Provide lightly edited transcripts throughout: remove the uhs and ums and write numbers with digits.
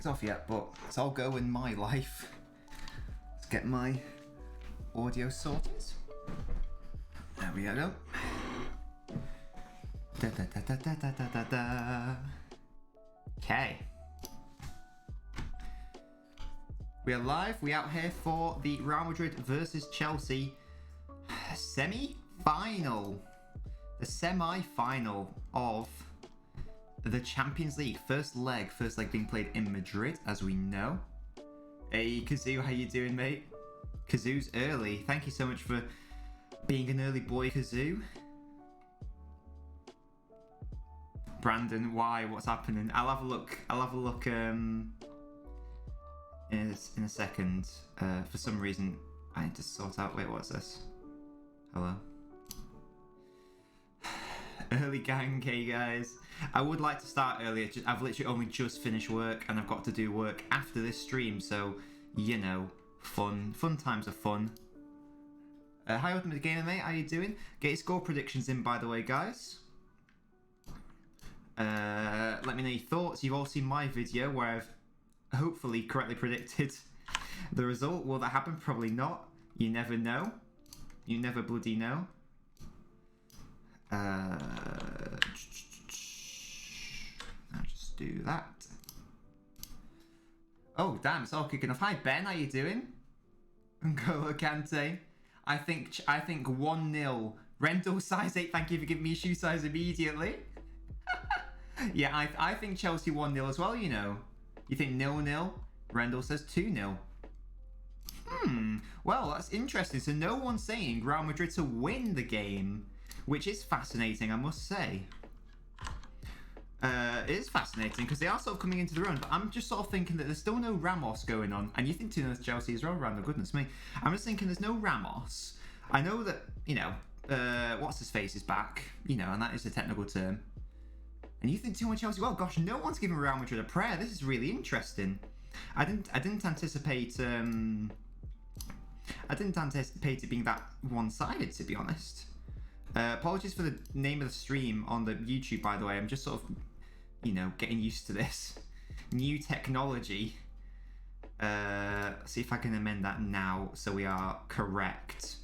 kicked off yet, but it's all go in my life. Let's get my audio sorted. There we go. Okay. We are live. We out here for the Real Madrid versus Chelsea semi-final. The semi-final of the Champions League. First leg being played in Madrid, as we know. Hey, Kazoo, how you doing, mate? Kazoo's early. Thank you so much for being an early boy, Kazoo. Brandon, why? What's happening? I'll have a look in a second. For some reason, I need to sort out. Wait, what's this? Hello. Early gang, hey guys. I would like to start earlier. I've literally only just finished work, and I've got to do work after this stream. So, you know, fun times are fun. Hi, Ultimate Gamer, mate. How you doing? Get your score predictions in, by the way, guys. Let me know your thoughts. You've all seen my video where I've hopefully correctly predicted the result. Will that happen? Probably not. You never know. You never bloody know. I'll just do that. Oh, damn, it's all kicking off. Hi, Ben. How you doing? N'Golo Kante. I think 1-0. Rendell size 8. Thank you for giving me shoe size immediately. Yeah, I think Chelsea 1-0 as well, you know. You think 0-0? Rendell says 2-0. Well, that's interesting. So no one's saying Real Madrid to win the game, which is fascinating, I must say. It is fascinating because they are sort of coming into the run, but I'm just sort of thinking that there's still no Ramos going on. And you think 2-0 Chelsea as well, Randall, goodness me. I'm just thinking there's no Ramos. I know that, you know, what's his face is back, you know, and that is a technical term. And you think 2-1 Chelsea? Well, gosh, no one's giving Real Madrid a prayer. This is really interesting. I didn't anticipate it being that one-sided, to be honest. Apologies for the name of the stream on the YouTube, by the way. I'm just sort of, you know, getting used to this new technology. See if I can amend that now so we are correct.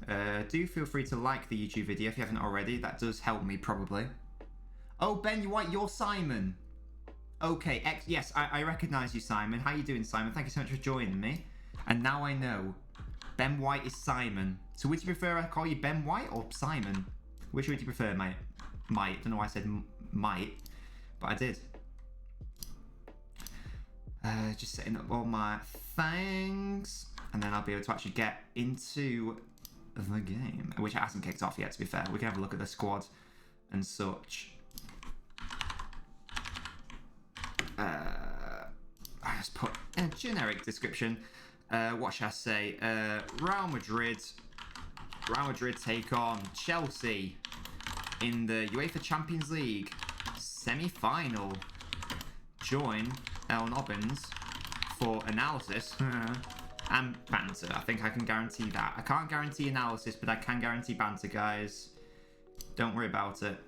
Do feel free to like the YouTube video if you haven't already. That does help me, probably. Oh, Ben White, you're Simon. Okay, yes, I recognise you, Simon. How you doing, Simon? Thank you so much for joining me. And now I know. Ben White is Simon. So would you prefer I call you Ben White or Simon? Which would you prefer, mate? Might. Don't know why I said might, but I did. Just setting up all my things. And then I'll be able to actually get into the game, which hasn't kicked off yet, to be fair. We can have a look at the squad and such. I just put a generic description. What shall I say? Real Madrid take on Chelsea in the UEFA Champions League semi-final. Join LNobbins for analysis and banter. I think I can guarantee that. I can't guarantee analysis, but I can guarantee banter, guys. Don't worry about it.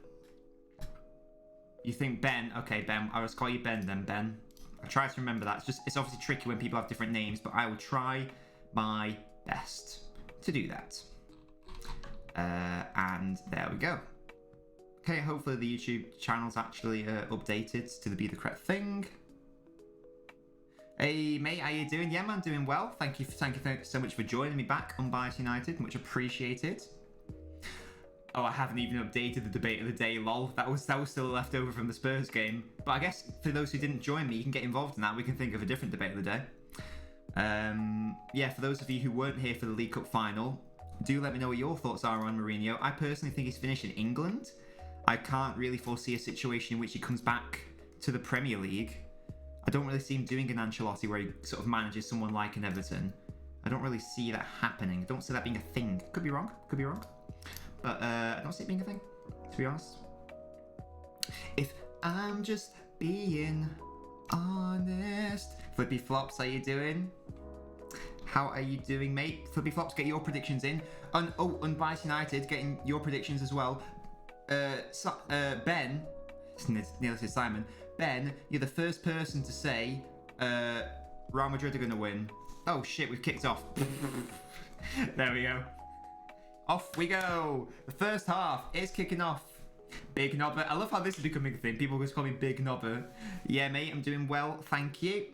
You think Ben? Okay, Ben. I'll just call you Ben then, Ben. I try to remember that. It's obviously tricky when people have different names, but I will try my best to do that. And there we go. Okay, hopefully the YouTube channel's actually updated to be the correct thing. Hey mate, how you doing? Yeah, man, doing well. Thank you so much for joining me back on Bias United. Much appreciated. Oh, I haven't even updated the debate of the day, lol. That was still left over from the Spurs game. But I guess for those who didn't join me, you can get involved in that. We can think of a different debate of the day. Yeah, for those of you who weren't here for the League Cup final, do let me know what your thoughts are on Mourinho. I personally think he's finished in England. I can't really foresee a situation in which he comes back to the Premier League. I don't really see him doing an Ancelotti where he sort of manages someone like an Everton. I don't really see that happening. I don't see that being a thing. Could be wrong. Could be wrong. But I don't see it being a thing, to be honest. If I'm just being honest. Flippy Flops, how you doing? How are you doing, mate? Flippy Flops, get your predictions in. Unbiased United, getting your predictions as well. Ben, nearly said Simon. Ben, you're the first person to say Real Madrid are going to win. Oh shit, we've kicked off. There we go. Off we go. The first half is kicking off. Big Nobber. I love how this is becoming a thing. People just call me Big Nobber. Yeah, mate, I'm doing well. Thank you.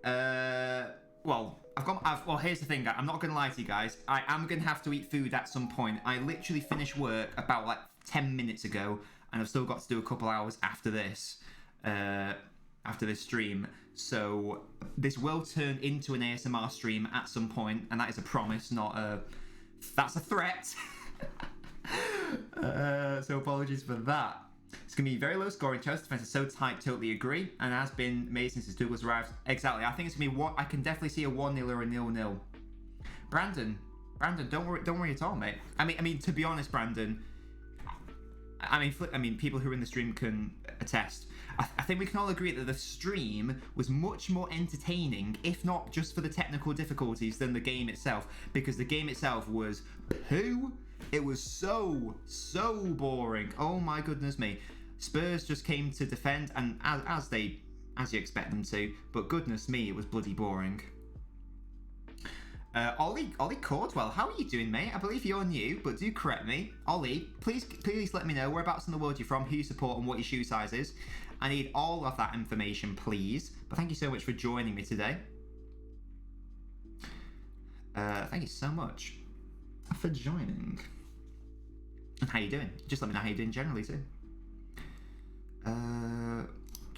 Well, well, here's the thing. I'm not going to lie to you guys. I am going to have to eat food at some point. I literally finished work about like 10 minutes ago, and I've still got to do a couple hours after this stream. So this will turn into an ASMR stream at some point, and that is a promise, not a... That's a threat. So apologies for that. It's going to be very low scoring. Chelsea's defense is so tight, totally agree. And has been amazing since Douglas arrived. Exactly. I think it's going to be I can definitely see a 1-0 or a 0-0. Brandon, don't worry at all, mate. I mean, to be honest, Brandon, I mean, people who are in the stream can attest. I think we can all agree that the stream was much more entertaining, if not just for the technical difficulties, than the game itself. Because the game itself was poo. It was so boring. Oh my goodness me. Spurs just came to defend, and as you expect them to. But goodness me, it was bloody boring. Ollie Cordwell, how are you doing, mate? I believe you're new, but do correct me. Ollie, please let me know whereabouts in the world you're from, who you support, and what your shoe size is. I need all of that information, please. But thank you so much for joining me today. Thank you so much for joining. And how you doing? Just let me know how you're doing generally too. Don't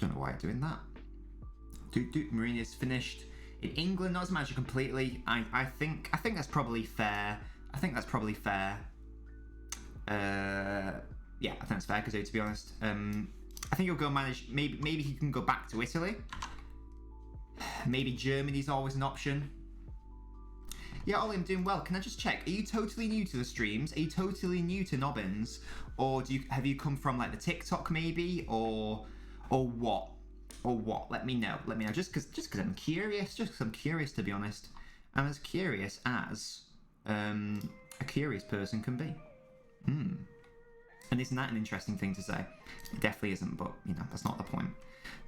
know why I'm doing that. Mourinho's finished in England, not as a manager completely. I think that's probably fair. I think that's probably fair. Yeah, I think that's fair because, to be honest, I think he'll go manage. Maybe he can go back to Italy. Maybe Germany's always an option. Yeah, Ollie, I'm doing well. Can I just check? Are you totally new to the streams? Are you totally new to Nobbins, or have you come from like the TikTok maybe, or what? Or what? Let me know. Let me know. Just because I'm curious. Just because I'm curious, to be honest. I'm as curious as a curious person can be. And isn't that an interesting thing to say? It definitely isn't, but you know that's not the point.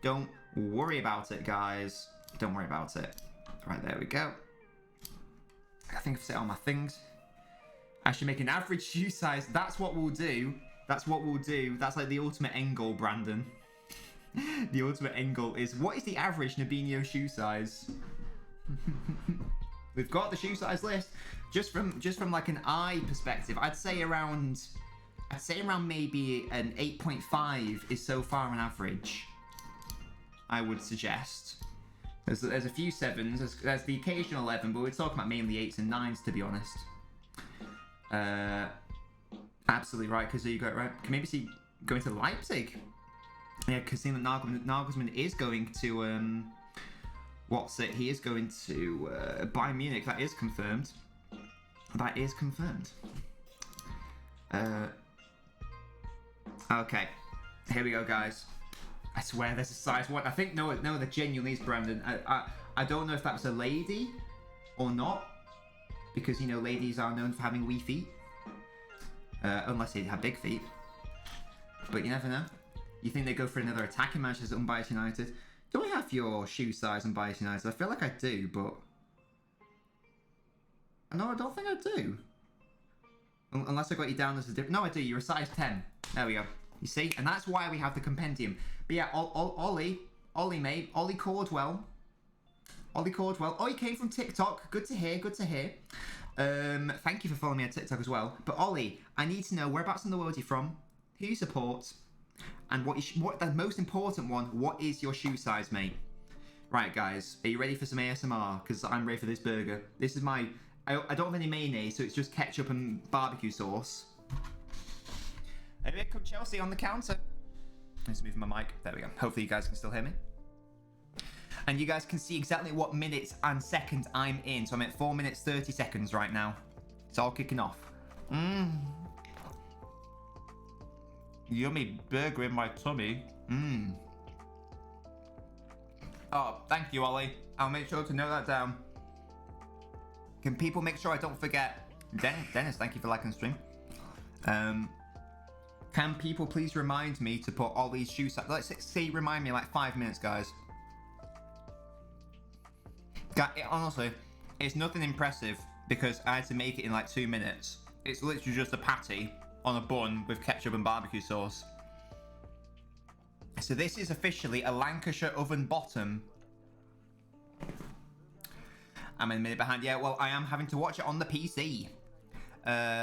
Don't worry about it, guys. Don't worry about it. Right, there we go. I think I've set all my things. I should make an average shoe size. That's what we'll do. That's what we'll do. That's like the ultimate end goal, Brandon. The ultimate end goal is, what is the average Nabinho shoe size? We've got the shoe size list. Just from like an eye perspective, I'd say around maybe an 8.5 is so far an average. I would suggest. There's a few 7s, there's the occasional 11, but we're talking about mainly 8s and 9s, to be honest. Absolutely right, because you got it right. Can maybe see going to Leipzig. Yeah, because seeing that Nagelsmann is going to he is going to Bayern Munich. That is confirmed. That is confirmed. Okay, here we go, guys. I swear there's a size 1. I think no, there genuinely is, Brandon. I don't know if that was a lady or not, because you know ladies are known for having wee feet, unless they have big feet. But you never know. You think they go for another attacking match as Unbiased United? Do I have your shoe size, Unbiased United? I feel like I do, but no, I don't think I do. Unless I got you down as a different. No, I do. You're a size 10. There we go. You see, and that's why we have the compendium. But yeah, Ollie, mate, Ollie Cordwell. Oh, you came from TikTok. Good to hear. Good to hear. Thank you for following me on TikTok as well. But Ollie, I need to know whereabouts in the world you're from, who you support, and what the most important one. What is your shoe size, mate? Right, guys, are you ready for some ASMR? Because I'm ready for this burger. This is my. I don't have any mayonnaise, so it's just ketchup and barbecue sauce. Here come Chelsea on the counter. Let's move my mic. There we go. Hopefully you guys can still hear me. And you guys can see exactly what minutes and seconds I'm in. So I'm at 4 minutes 30 seconds right now. It's all kicking off. Yummy burger in my tummy. Oh, thank you, Ollie. I'll make sure to note that down. Can people make sure I don't forget? Dennis, thank you for liking the stream. Can people please remind me to put all these shoes... Let's see, remind me like 5 minutes, guys. Honestly, it's nothing impressive because I had to make it in like 2 minutes. It's literally just a patty on a bun with ketchup and barbecue sauce. So this is officially a Lancashire oven bottom. I'm a minute behind. Yeah, well, I am having to watch it on the PC.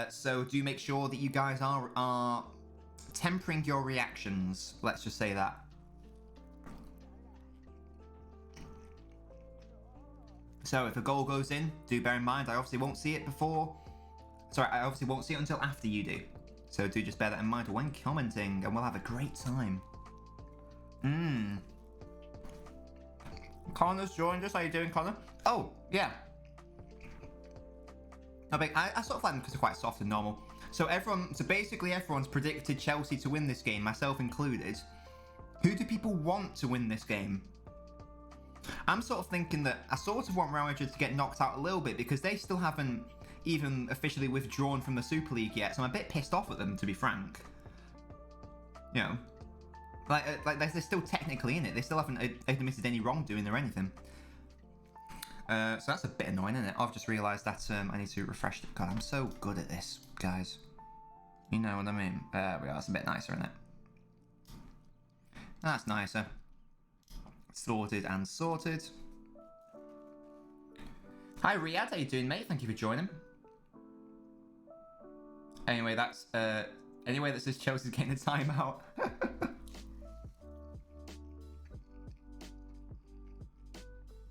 So do make sure that you guys are tempering your reactions. Let's just say that. So if a goal goes in, do bear in mind, I obviously won't see it before. Sorry, I obviously won't see it until after you do. So do just bear that in mind when commenting, and we'll have a great time. Connor's joined us. How you doing, Connor? Oh, yeah. I sort of like them because they're quite soft and normal. So basically everyone's predicted Chelsea to win this game, myself included. Who do people want to win this game? I'm sort of thinking that I sort of want Real Madrid to get knocked out a little bit because they still haven't even officially withdrawn from the Super League yet. So I'm a bit pissed off at them, to be frank. You know, like they're still technically in it. They still haven't admitted any wrongdoing or anything. So that's a bit annoying, isn't it? I've just realised that I need to refresh it. God, I'm so good at this, guys. You know what I mean? There we are. That's a bit nicer, isn't it? That's nicer. Sorted and sorted. Hi Riyadh, how you doing, mate? Thank you for joining. Anyway, that's anyway that says Chelsea's getting a timeout.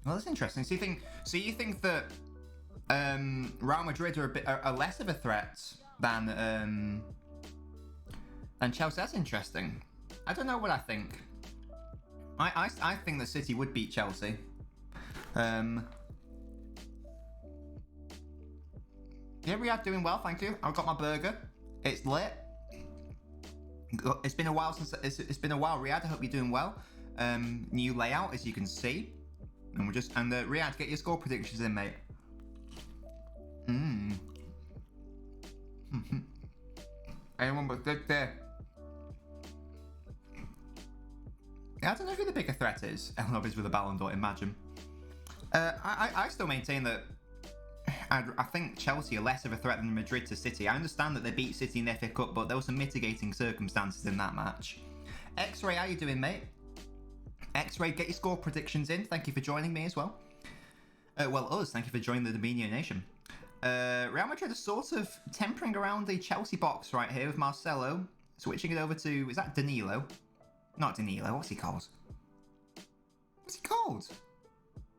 Well, that's interesting. So you think that Real Madrid are less of a threat than Chelsea? That's interesting. I don't know what I think. I think that City would beat Chelsea. Yeah, Riyadh doing well, thank you. I've got my burger. It's lit. It's been a while it's been a while, Riyadh. I hope you're doing well. New layout, as you can see. And Riyadh, get your score predictions in, mate. Anyone but good there. Yeah, I don't know who the bigger threat is. LNobbins with a Ballon d'Or, imagine. I still maintain that I think Chelsea are less of a threat than Madrid to City. I understand that they beat City in the FA Cup, but there were some mitigating circumstances in that match. X-Ray, how you doing, mate? X-Ray, get your score predictions in. Thank you for joining me as well. Thank you for joining the Dominio Nation. Real Madrid are sort of tempering around the Chelsea box right here with Marcelo. Switching it over to, is that Danilo? Not Danilo, what's he called? What's he called?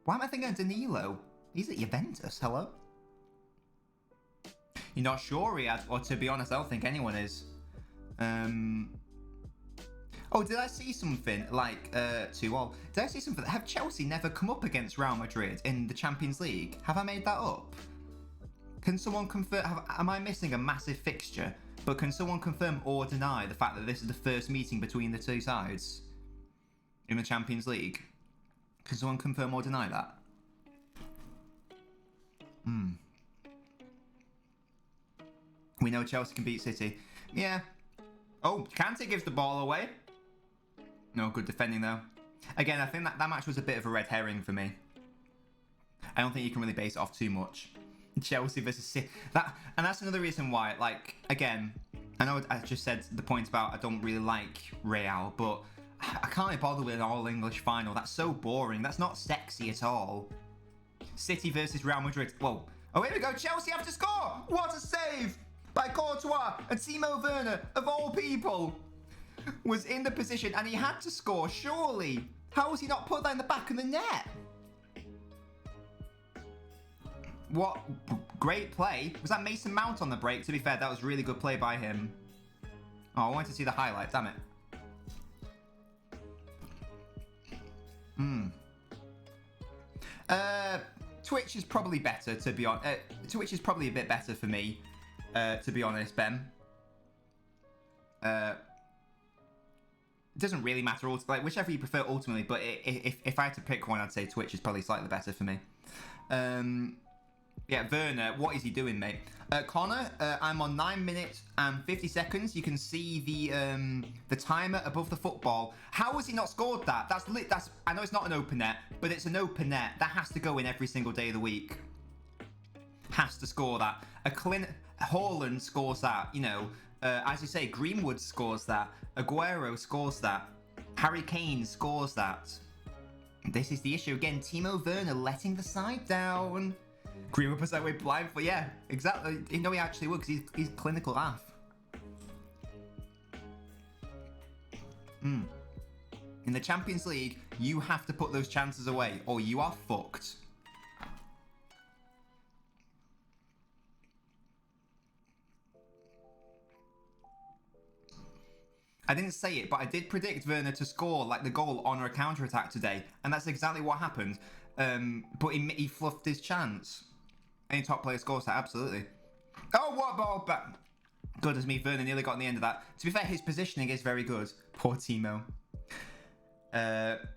Why am I thinking of Danilo? He's at Juventus, hello? You're not sure, Riyadh? Or to be honest, I don't think anyone is. Oh, did I see something like 2-all? Did I see something? Have Chelsea never come up against Real Madrid in the Champions League? Have I made that up? Can someone confirm? Am I missing a massive fixture? But can someone confirm or deny the fact that this is the first meeting between the two sides in the Champions League? Can someone confirm or deny that? We know Chelsea can beat City. Yeah. Oh, Kante gives the ball away. No, good defending though. Again, I think that match was a bit of a red herring for me. I don't think you can really base it off too much. Chelsea versus City. And that's another reason why, like, again, I know I just said the point about I don't really like Real, but I can't be bothered with an all-English final. That's so boring. That's not sexy at all. City versus Real Madrid. Whoa. Oh, here we go. Chelsea have to score. What a save by Courtois. And Timo Werner, of all people, was in the position and he had to score, surely. How has he not put that in the back of the net? What great play. Was that Mason Mount on the break? To be fair, that was really good play by him. Oh, I wanted to see the highlights, damn it. Twitch is probably better, to be honest. Twitch is probably a bit better for me, to be honest, Ben. It doesn't really matter, like whichever you prefer ultimately, but if I had to pick one, I'd say Twitch is probably slightly better for me. Yeah, Werner, what is he doing, mate? Connor, I'm on 9 minutes and 50 seconds. You can see the timer above the football. How has he not scored that? That's I know it's not an open net, but it's an open net. That has to go in every single day of the week. Has to score that. Haaland scores that, you know. As you say, Greenwood scores that. Aguero scores that. Harry Kane scores that. This is the issue again. Timo Werner letting the side down. Greenwood puts that way blind, but yeah, exactly. You know he actually would because he's clinical half. In the Champions League, you have to put those chances away or you are fucked. I didn't say it, but I did predict Werner to score like the goal on a counter-attack today, and that's exactly what happened. But he fluffed his chance. Any top player scores that, absolutely. Oh, what ball back? Good as me, Werner nearly got on the end of that. To be fair, his positioning is very good. Poor Timo.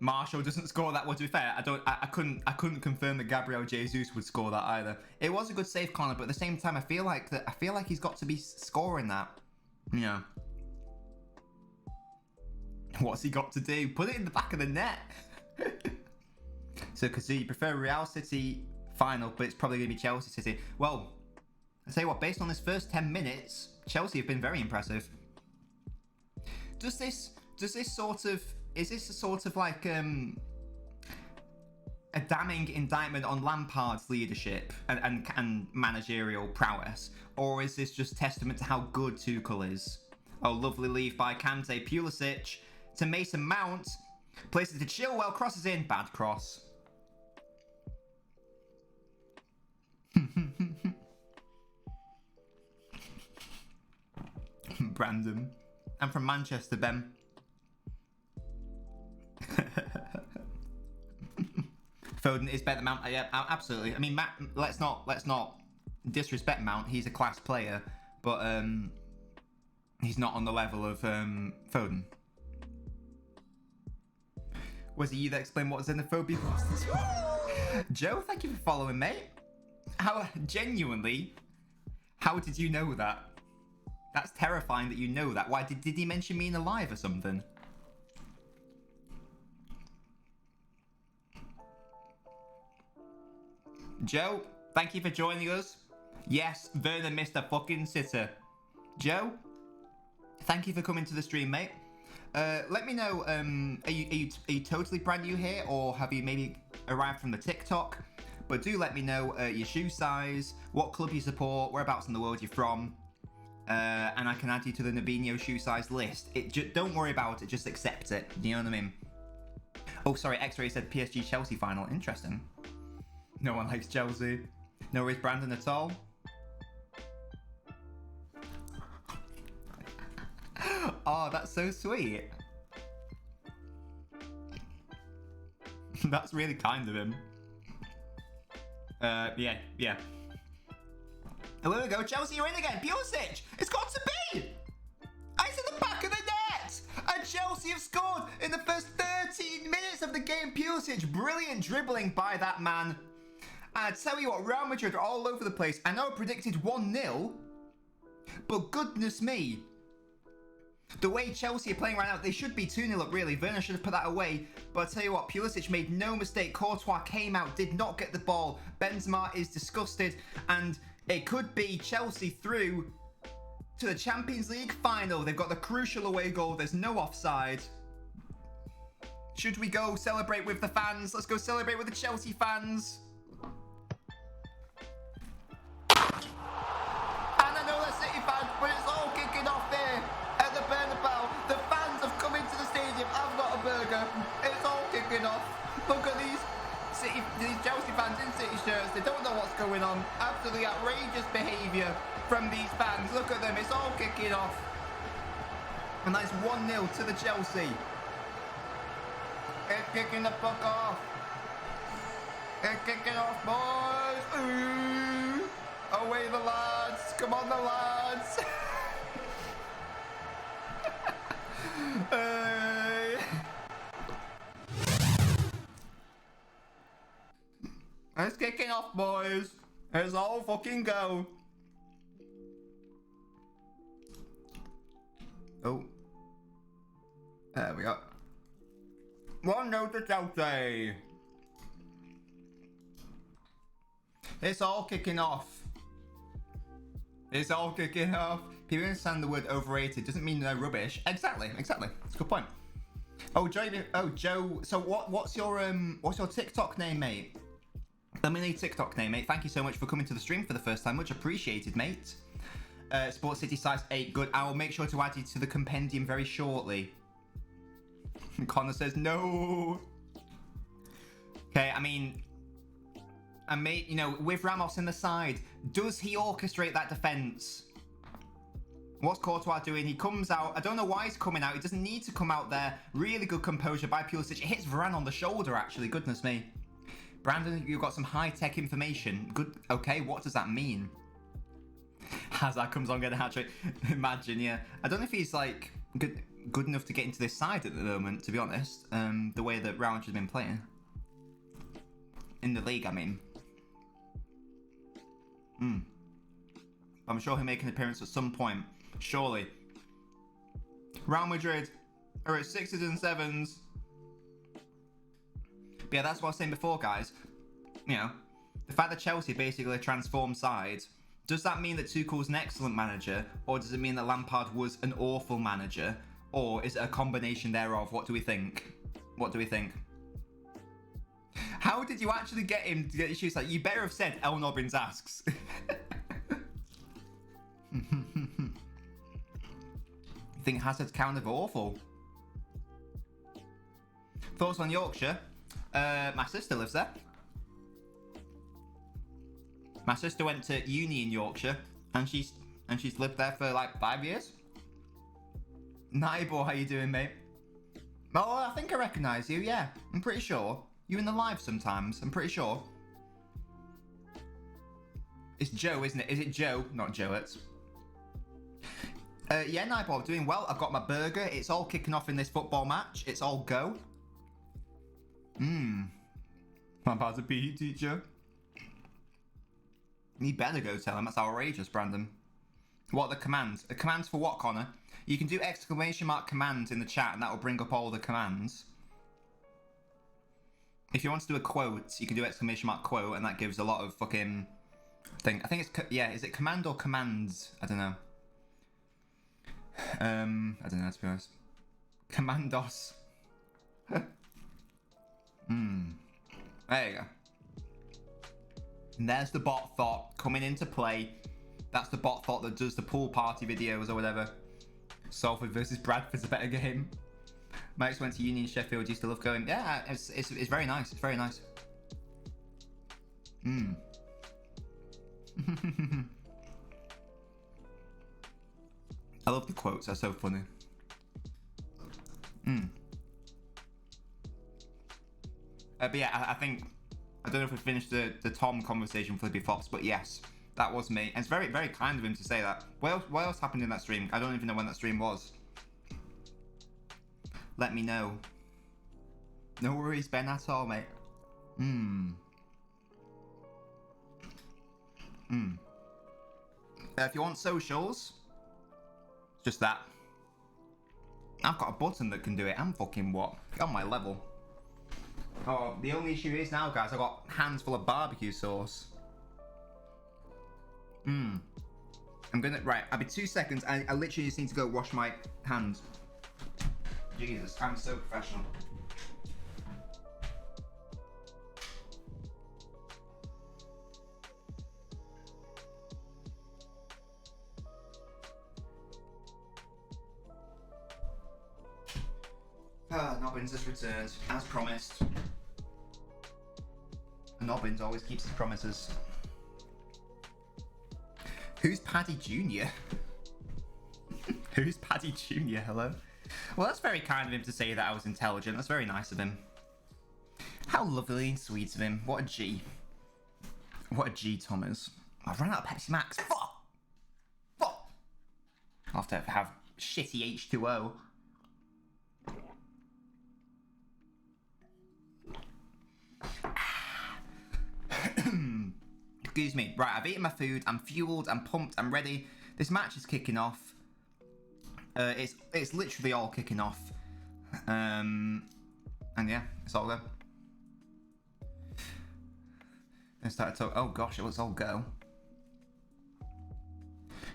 Marshall doesn't score that. Well, to be fair, I couldn't confirm that Gabriel Jesus would score that either. It was a good save, Connor, but at the same time, I feel like he's got to be scoring that. Yeah. What's he got to do? Put it in the back of the net. So, because you prefer Real City final, but it's probably going to be Chelsea City. Well, I tell you what, based on this first 10 minutes, Chelsea have been very impressive. Is this a sort of like a damning indictment on Lampard's leadership and managerial prowess, or is this just testament to how good Tuchel is? Oh, lovely leave by Kante. Pulisic to Mason Mount. Places to Chilwell, crosses in. Bad cross. Brandon. I'm from Manchester, Ben. Foden is better than Mount. Yeah, absolutely. I mean, Matt, let's not disrespect Mount. He's a class player, but he's not on the level of Foden. Was it you that explained what xenophobia was? Joe, thank you for following, mate. How genuinely? How did you know that? That's terrifying that you know that. Why did he mention me in a live or something? Joe, thank you for joining us. Yes, Werner missed a fucking sitter. Joe, thank you for coming to the stream, mate. Let me know, are you totally brand new here, or have you maybe arrived from the TikTok? But do let me know your shoe size, what club you support, whereabouts in the world you're from, and I can add you to the Nabinho shoe size list. Don't worry about it, just accept it. Do you know what I mean? Oh, sorry, X-Ray said PSG Chelsea final. Interesting. No one likes Chelsea. No worries, Brandon, at all. Oh, that's so sweet. That's really kind of him. Yeah. And there we go, Chelsea are in again. Pulisic, it's got to be! It's in the back of the net! And Chelsea have scored in the first 13 minutes of the game. Pulisic, brilliant dribbling by that man. And I tell you what, Real Madrid are all over the place. I know I predicted 1-0, but goodness me. The way Chelsea are playing right now, they should be 2-0 up, really. Werner should have put that away. But I tell you what, Pulisic made no mistake. Courtois came out, did not get the ball. Benzema is disgusted. And it could be Chelsea through to the Champions League final. They've got the crucial away goal. There's no offside. Should we go celebrate with the fans? Let's go celebrate with the Chelsea fans. And I know they're City fans, but it's all kicking off there. The Bernabeu, the fans have come into the stadium. I've got a burger. It's all kicking off. Look at these Chelsea fans in City shirts. They don't know what's going on. Absolutely outrageous behaviour from these fans. Look at them. It's all kicking off. And that's 1-0 to the Chelsea. It's kicking the fuck off. It's kicking off, boys. Ooh. Away the lads. Come on, the lads. It's kicking off, boys. Let's all fucking go. Oh. There we go. 1-0 to Chelsea. It's all kicking off. It's all kicking off. People understand the word overrated doesn't mean they're rubbish. Exactly. That's a good point. Oh, Joe. Oh, Joe. So what's your TikTok name, mate? Let me know your TikTok name, mate. Thank you so much for coming to the stream for the first time. Much appreciated, mate. Sports City size 8. Good. I will make sure to add you to the compendium very shortly. Connor says no. Okay, I mean, and mate, you know, with Ramos in the side, does he orchestrate that defense? What's Courtois doing? He comes out. I don't know why he's coming out. He doesn't need to come out there. Really good composure by Pulisic. It hits Varane on the shoulder, actually. Goodness me. Brandon, you've got some high-tech information. Good. Okay, what does that mean? Hazard comes on, get a hat-trick. Imagine, yeah. I don't know if he's, like, good enough to get into this side at the moment, to be honest. The way that Round has been playing. In the league, I mean. I'm sure he'll make an appearance at some point. Surely. Real Madrid are at 6s and 7s. But yeah, that's what I was saying before, guys. You know, the fact that Chelsea basically a transformed side, does that mean that Tuchel's an excellent manager? Or does it mean that Lampard was an awful manager? Or is it a combination thereof? What do we think? What do we think? How did you actually get him to get his shoes? Like, you better have said LNobbins asks. I think Hazard's kind of awful. Thoughts on Yorkshire? My sister lives there. My sister went to uni in Yorkshire, and she's lived there for like 5 years. Naibo, how you doing, mate? Oh, I think I recognise you. Yeah, I'm pretty sure. You in the live sometimes? I'm pretty sure. It's Joe, isn't it? Is it Joe? Not Joe. It's. Yeah, Naibo, doing well. I've got my burger. It's all kicking off in this football match. It's all go. I'm about to PE teacher. You better go tell him. That's outrageous, Brandon. What are the commands? The commands for what, Connor? You can do !command in the chat, and that will bring up all the commands. If you want to do a quote, you can do !quote, and that gives a lot of fucking thing. I think it's yeah. Is it command or commands? I don't know. I don't know, to be honest. Commandos. There you go. And there's the bot thought coming into play. That's the bot thought that does the pool party videos or whatever. Salford versus Bradford's a better game. Max went to uni in Sheffield. Used to love going. Yeah, it's very nice. It's very nice. I love the quotes. They're so funny. But yeah, I think I don't know if we finished the Tom conversation with Flippy Flops, but yes, that was me. And it's very, very kind of him to say that. What else happened in that stream? I don't even know when that stream was. Let me know. No worries, Ben, at all, mate. If you want socials, it's just that. I've got a button that can do it. I'm fucking what? On my level. Oh, the only issue is now, guys, I've got hands full of barbecue sauce. I'm gonna, right, I'll be 2 seconds. I literally just need to go wash my hands. Jesus, I'm so professional. Nobbins has returned, as promised. Nobbins always keeps his promises. Who's Paddy Jr.? Who's Paddy Jr.? Hello? Well, that's very kind of him to say that I was intelligent. That's very nice of him. How lovely and sweet of him. What a G. What a G Tom is. I've run out of Pepsi Max. Fuck! Fuck! I'll have to have shitty H2O. Excuse me. Right, I've eaten my food. I'm fueled. I'm pumped. I'm ready. This match is kicking off. It's literally all kicking off. And yeah, it's all go. I started talking. Oh gosh, let's all go.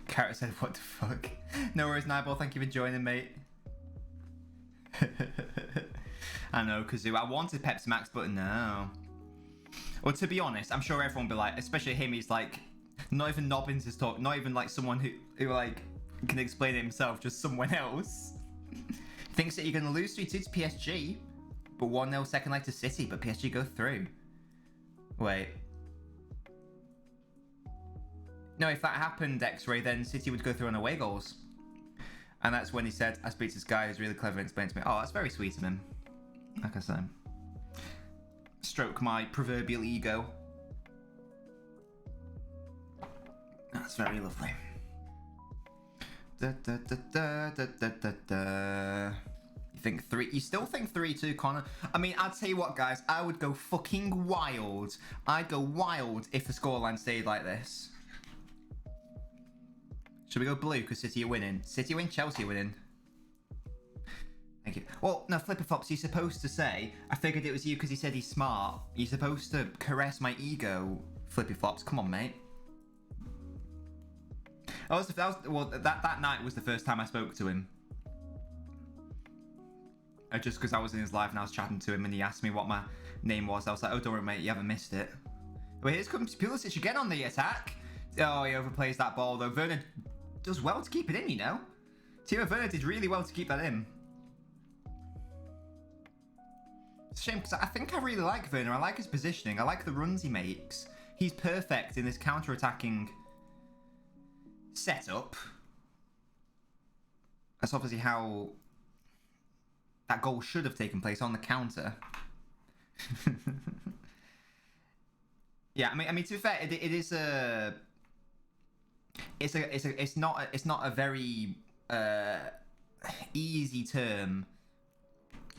Carrot said, "What the fuck?" No worries, Nibal. Thank you for joining, mate. I know, Kazoo. I wanted Pepsi Max, but no. Well, to be honest, I'm sure everyone will be like, especially him. He's like, not even Nobbins is talking. Not even like someone who like can explain it himself. Just someone else thinks that you're gonna lose 3-2 to PSG, but 1-0 second leg to City, but PSG go through. Wait. No, if that happened, X-Ray, then City would go through on away goals. And that's when he said, I speak to this guy who's really clever and explained to me. Oh, that's very sweet of him. Like I said. Stroke my proverbial ego. That's very lovely. Da, da, da, da, da, da, da, da. You still think 3-2, Connor? I mean, I'll tell you what, guys. I would go fucking wild. I'd go wild if the scoreline stayed like this. Should we go blue because City are winning? City win, Chelsea are winning. Thank you. Well, no, Flipper Flops, you're supposed to say, I figured it was you because he said he's smart. You're supposed to caress my ego, Flippy Flops. Come on, mate. That night was the first time I spoke to him. Just because I was in his live and I was chatting to him and he asked me what my name was. I was like, oh, don't worry, mate, you haven't missed it. Well, here's comes Pulisic again on the attack. Oh, he overplays that ball, though. Werner does well to keep it in, you know? Timo Werner did really well to keep that in. It's a shame, because I think I really like Werner. I like his positioning. I like the runs he makes. He's perfect in this counter-attacking setup. That's obviously how that goal should have taken place, on the counter. Yeah, I mean, to be fair, it is a... It's not a very easy term.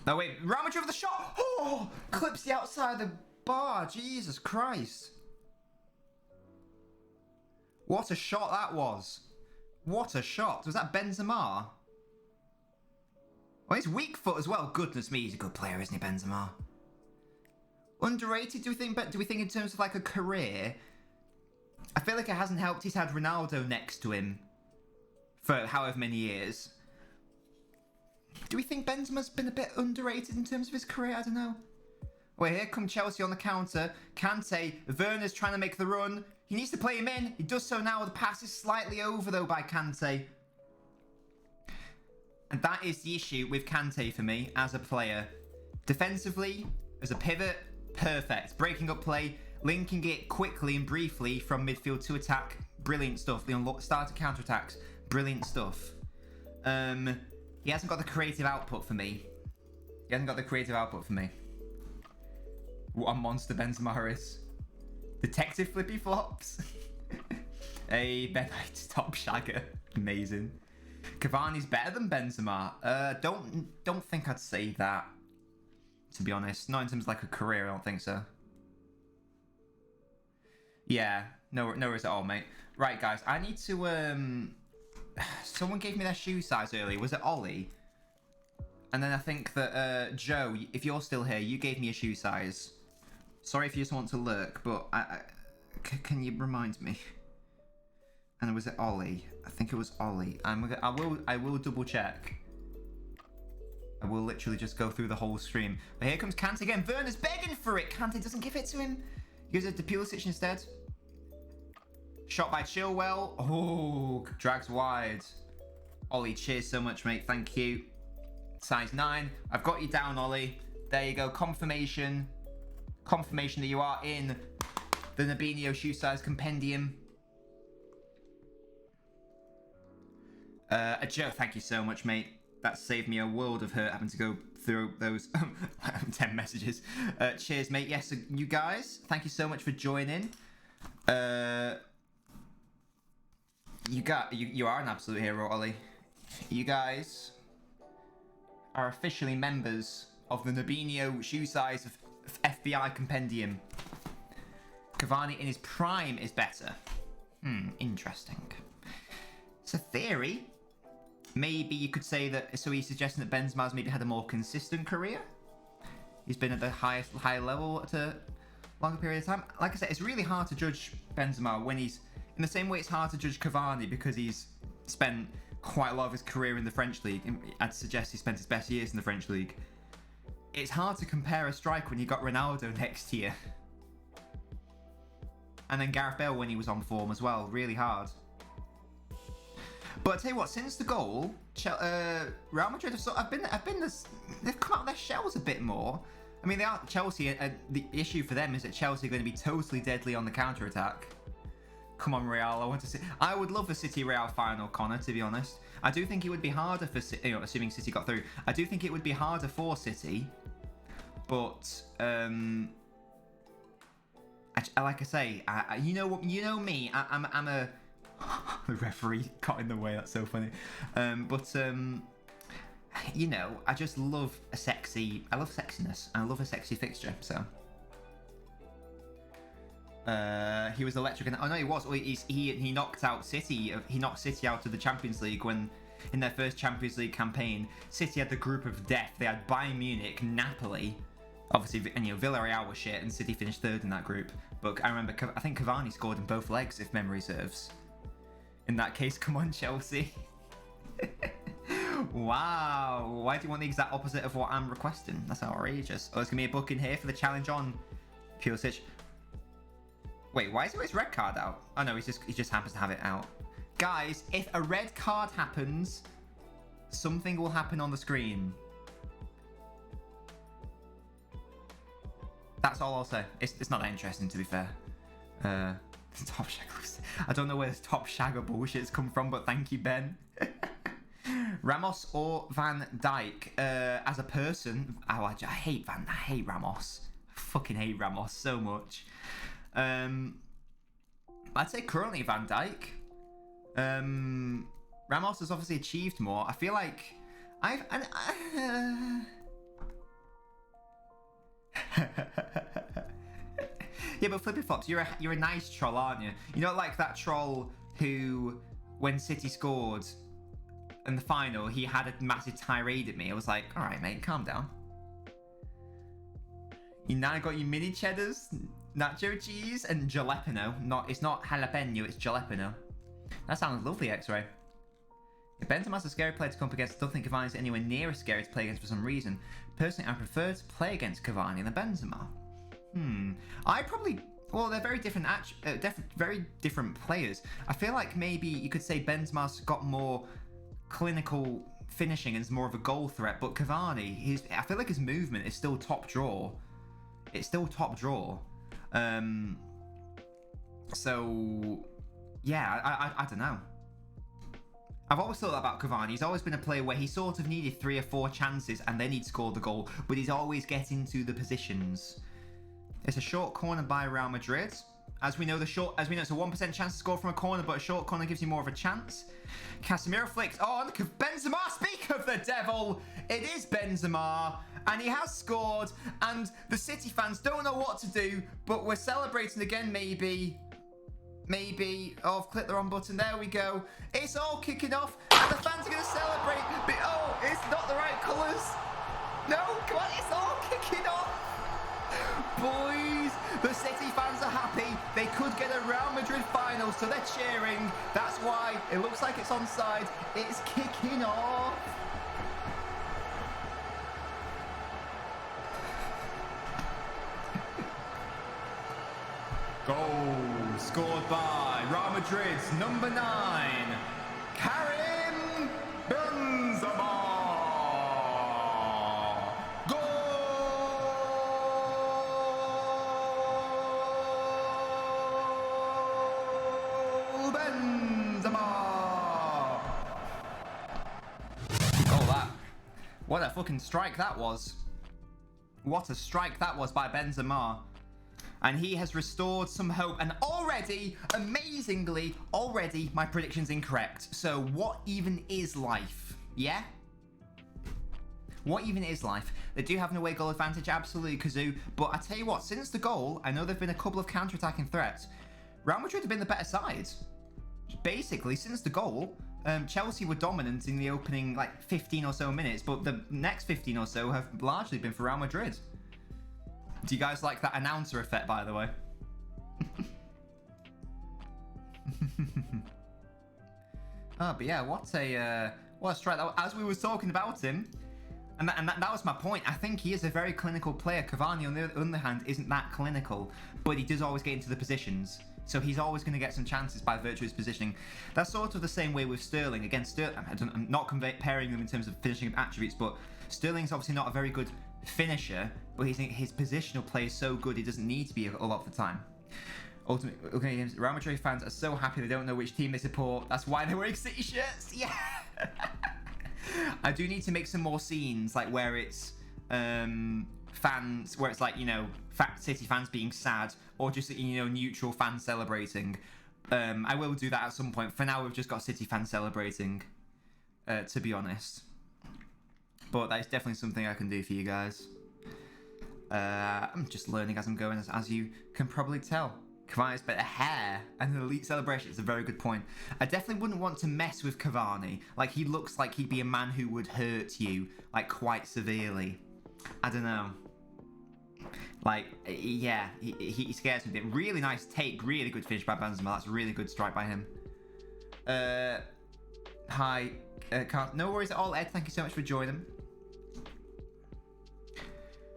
No, wait, Real Madrid with the shot. Oh, clips the outside the bar. Jesus Christ! What a shot that was! What a shot! Was that Benzema? Well, he's weak foot as well. Goodness me, he's a good player, isn't he, Benzema? Underrated? Do we think in terms of like a career? I feel like it hasn't helped. He's had Ronaldo next to him for however many years. Do we think Benzema's been a bit underrated in terms of his career? I don't know. Well, here come Chelsea on the counter. Kante, Werner's trying to make the run. He needs to play him in. He does so now. The pass is slightly over, though, by Kante. And that is the issue with Kante for me as a player. Defensively, as a pivot, perfect. Breaking up play, linking it quickly and briefly from midfield to attack. Brilliant stuff. The starter counter-attacks. Brilliant stuff. He hasn't got the creative output for me. What a monster Benzema is. Detective Flippy Flops. Hey, Ben Knight, top shagger. Amazing. Cavani's better than Benzema. Don't think I'd say that, to be honest. Not in terms of like a career, I don't think so. Yeah, no worries at all, mate. Right, guys, I need to someone gave me their shoe size earlier. Was it Ollie? And then I think that Joe, if you're still here, you gave me a shoe size. Sorry if you just want to lurk, but can you remind me? And was it Ollie? I think it was Ollie. I will double check. I will literally just go through the whole stream. But here comes Kante again. Werner's begging for it. Kante doesn't give it to him. He gives it to Pulisic instead. Shot by Chilwell. Oh, drags wide. Ollie, cheers so much, mate. Thank you. Size 9. I've got you down, Ollie. There you go. Confirmation. Confirmation that you are in the Nabinho shoe size compendium. Joe, thank you so much, mate. That saved me a world of hurt having to go through those 10 messages. Cheers, mate. Yes, you guys, thank you so much for joining. You are an absolute hero, Ollie. You guys are officially members of the Nabinho shoe size of FBI compendium. Cavani in his prime is better. Interesting. So theory, maybe you could say that, so he's suggesting that Benzema's maybe had a more consistent career. He's been at the high level at a longer period of time. Like I said, it's really hard to judge Benzema when he's, in the same way it's hard to judge Cavani because he's spent quite a lot of his career in the French league. I'd suggest he spent his best years in the French league. It's hard to compare a striker when you got Ronaldo next year. And then Gareth Bale when he was on form as well. Really hard. But I'll tell you what, since the goal, Real Madrid they've come out of their shells a bit more. I mean, they are Chelsea. The issue for them is that Chelsea are going to be totally deadly on the counter-attack. Come on, Real. I want to see. I would love a City Real final, Connor. To be honest, I do think it would be harder for City. Assuming City got through, I do think it would be harder for City. But like I say, you know me. I'm a the referee got in the way. That's so funny. You know, I just love a sexy. I love sexiness. I love a sexy fixture. So he was electric. And, oh no, he was. He knocked out City. He knocked City out of the Champions League when in their first Champions League campaign. City had the group of death. They had Bayern Munich, Napoli. Obviously, and Villarreal was shit, and City finished third in that group. But I remember, I think Cavani scored in both legs, if memory serves. In that case, come on, Chelsea. Wow. Why do you want the exact opposite of what I'm requesting? That's outrageous. Oh, there's going to be a book in here for the challenge on Pulisic. Wait, why is his red card out? Oh, no, he just happens to have it out. Guys, if a red card happens, something will happen on the screen. That's all I'll say. It's not that interesting, to be fair. Top Shagger. I don't know where this Top Shagger bullshit's come from, but thank you, Ben. Ramos or Van Dijk? As a person, I hate Ramos. I fucking hate Ramos so much. I'd say currently Van Dijk. Ramos has obviously achieved more. I feel like yeah, but Flippy Flops, you're a nice troll, aren't you? You're not like that troll who, when City scored in the final, he had a massive tirade at me. I was like, all right, mate, calm down. You now got your mini cheddars, nacho cheese, and jalapeno. It's not jalapeno, it's jalapeno. That sounds lovely, X-Ray. If Benzema's a scary player to come up against, I don't think Cavani's anywhere near as scary to play against for some reason. Personally, I prefer to play against Cavani than Benzema. Well, they're very different, very different players. I feel like maybe you could say Benzema's got more clinical finishing and is more of a goal threat, but Cavani, I feel like his movement is still top draw. It's still top draw. So, yeah, I don't know. I've always thought that about Cavani. He's always been a player where he sort of needed 3 or 4 chances and then he'd score the goal, but he's always getting to the positions. It's a short corner by Real Madrid. As we know, it's a 1% chance to score from a corner, but a short corner gives you more of a chance. Casemiro flicks on. Benzema, speak of the devil. It is Benzema, and he has scored, and the City fans don't know what to do, but we're celebrating again, maybe. Oh, I've clicked the wrong button. There we go. It's all kicking off, and the fans are going to celebrate. But, oh, it's not the right colours. No, come on, it's all kicking off. Boys, the City fans are happy. They could get a Real Madrid final, so they're cheering. That's why it looks like it's onside. It's kicking off. Goal scored by Real Madrid's number 9, Karim Benzema. What a fucking strike that was. What a strike that was by Benzema. And he has restored some hope. And already, amazingly, my prediction's incorrect. So what even is life? Yeah? What even is life? They do have an away goal advantage, absolutely, Kazoo. But I tell you what, since the goal, I know there've been a couple of counter-attacking threats. Real Madrid have been the better side. Basically, since the goal, Chelsea were dominant in the opening, like, 15 or so minutes, but the next 15 or so have largely been for Real Madrid. Do you guys like that announcer effect, by the way? Oh, but yeah, what a strike. As we were talking about him, and that was my point. I think he is a very clinical player. Cavani, on the other hand, isn't that clinical, but he does always get into the positions. So he's always going to get some chances by virtue of his positioning. That's sort of the same way with Sterling. Again, I'm not comparing them in terms of finishing attributes, but Sterling's obviously not a very good finisher, but his positional play is so good he doesn't need to be a lot of the time. Ultimately, okay, Real Madrid fans are so happy they don't know which team they support. That's why they're wearing City shirts. Yeah. I do need to make some more scenes, like where it's fans, where it's like, you know, City fans being sad, or just, you know, neutral fans celebrating. I will do that at some point. For now, we've just got City fans celebrating, to be honest. But that is definitely something I can do for you guys. I'm just learning as I'm going, as you can probably tell. Cavani's better hair and an elite celebration is a very good point. I definitely wouldn't want to mess with Cavani. Like, he looks like he'd be a man who would hurt you, like, quite severely. I don't know. Like, yeah, he scares me a bit. Really nice take, really good finish by Benzema. That's a really good strike by him. Hi, no worries at all, Ed. Thank you so much for joining.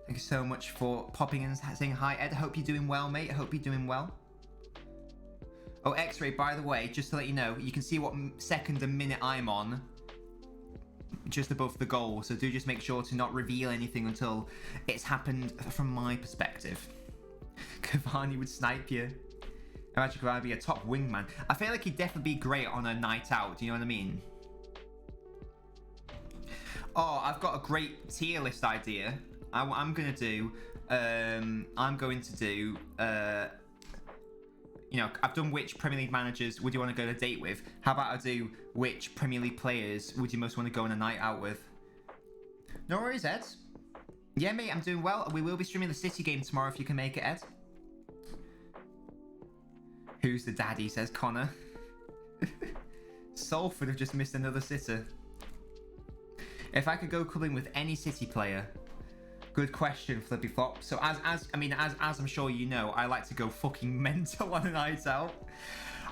Thank you so much for popping in and saying hi, Ed. I hope you're doing well, mate. I hope you're doing well. Oh, X-Ray, by the way, just to let you know, you can see what second and minute I'm on just above the goal. So do just make sure to not reveal anything until it's happened from my perspective. Cavani would snipe you. Imagine Cavani be a top wingman. I feel like he'd definitely be great on a night out. Do you know what I mean? Oh, I've got a great tier list idea. I'm going to do, you know, I've done which Premier League managers would you want to go on a date with. How about I do which Premier League players would you most want to go on a night out with? No worries, Ed. Yeah, mate, I'm doing well. We will be streaming the City game tomorrow if you can make it, Ed. Who's the daddy, says Connor. Salford have just missed another sitter. If I could go clubbing with any City player... Good question, Flippy Flop. So as I'm sure you know, I like to go fucking mental on a night out.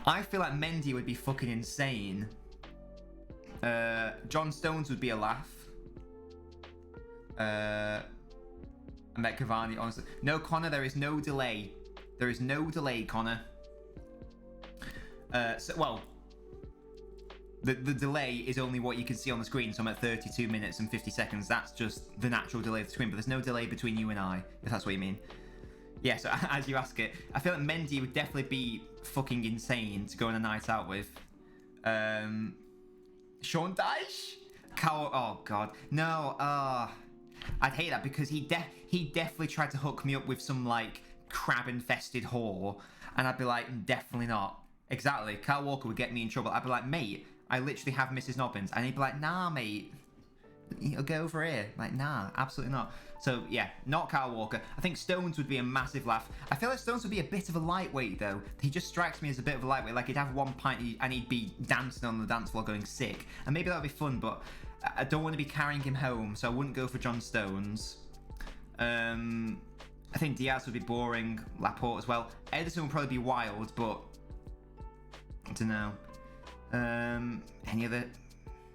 I feel like Mendy would be fucking insane. John Stones would be a laugh. I met Cavani, honestly. No, Connor, there is no delay. There is no delay, Connor. Well, the delay is only what you can see on the screen, so I'm at 32 minutes and 50 seconds. That's just the natural delay of the screen, but there's no delay between you and I, if that's what you mean. Yeah, so as you ask it, I feel like Mendy would definitely be fucking insane to go on a night out with. Sean Dyche? Oh, God. No, I'd hate that because he definitely tried to hook me up with some, like, crab-infested whore, and I'd be like, definitely not. Exactly. Kyle Walker would get me in trouble. I'd be like, mate, I literally have Mrs. Nobbins. And he'd be like, nah, mate. You'll go over here. Like, nah, absolutely not. So, yeah, not Kyle Walker. I think Stones would be a massive laugh. I feel like Stones would be a bit of a lightweight, though. He just strikes me as a bit of a lightweight. Like, he'd have one pint and he'd be dancing on the dance floor going sick. And maybe that would be fun, but I don't want to be carrying him home, so I wouldn't go for John Stones. I think Diaz would be boring. Laporte as well. Edison would probably be wild, but... I don't know. Any other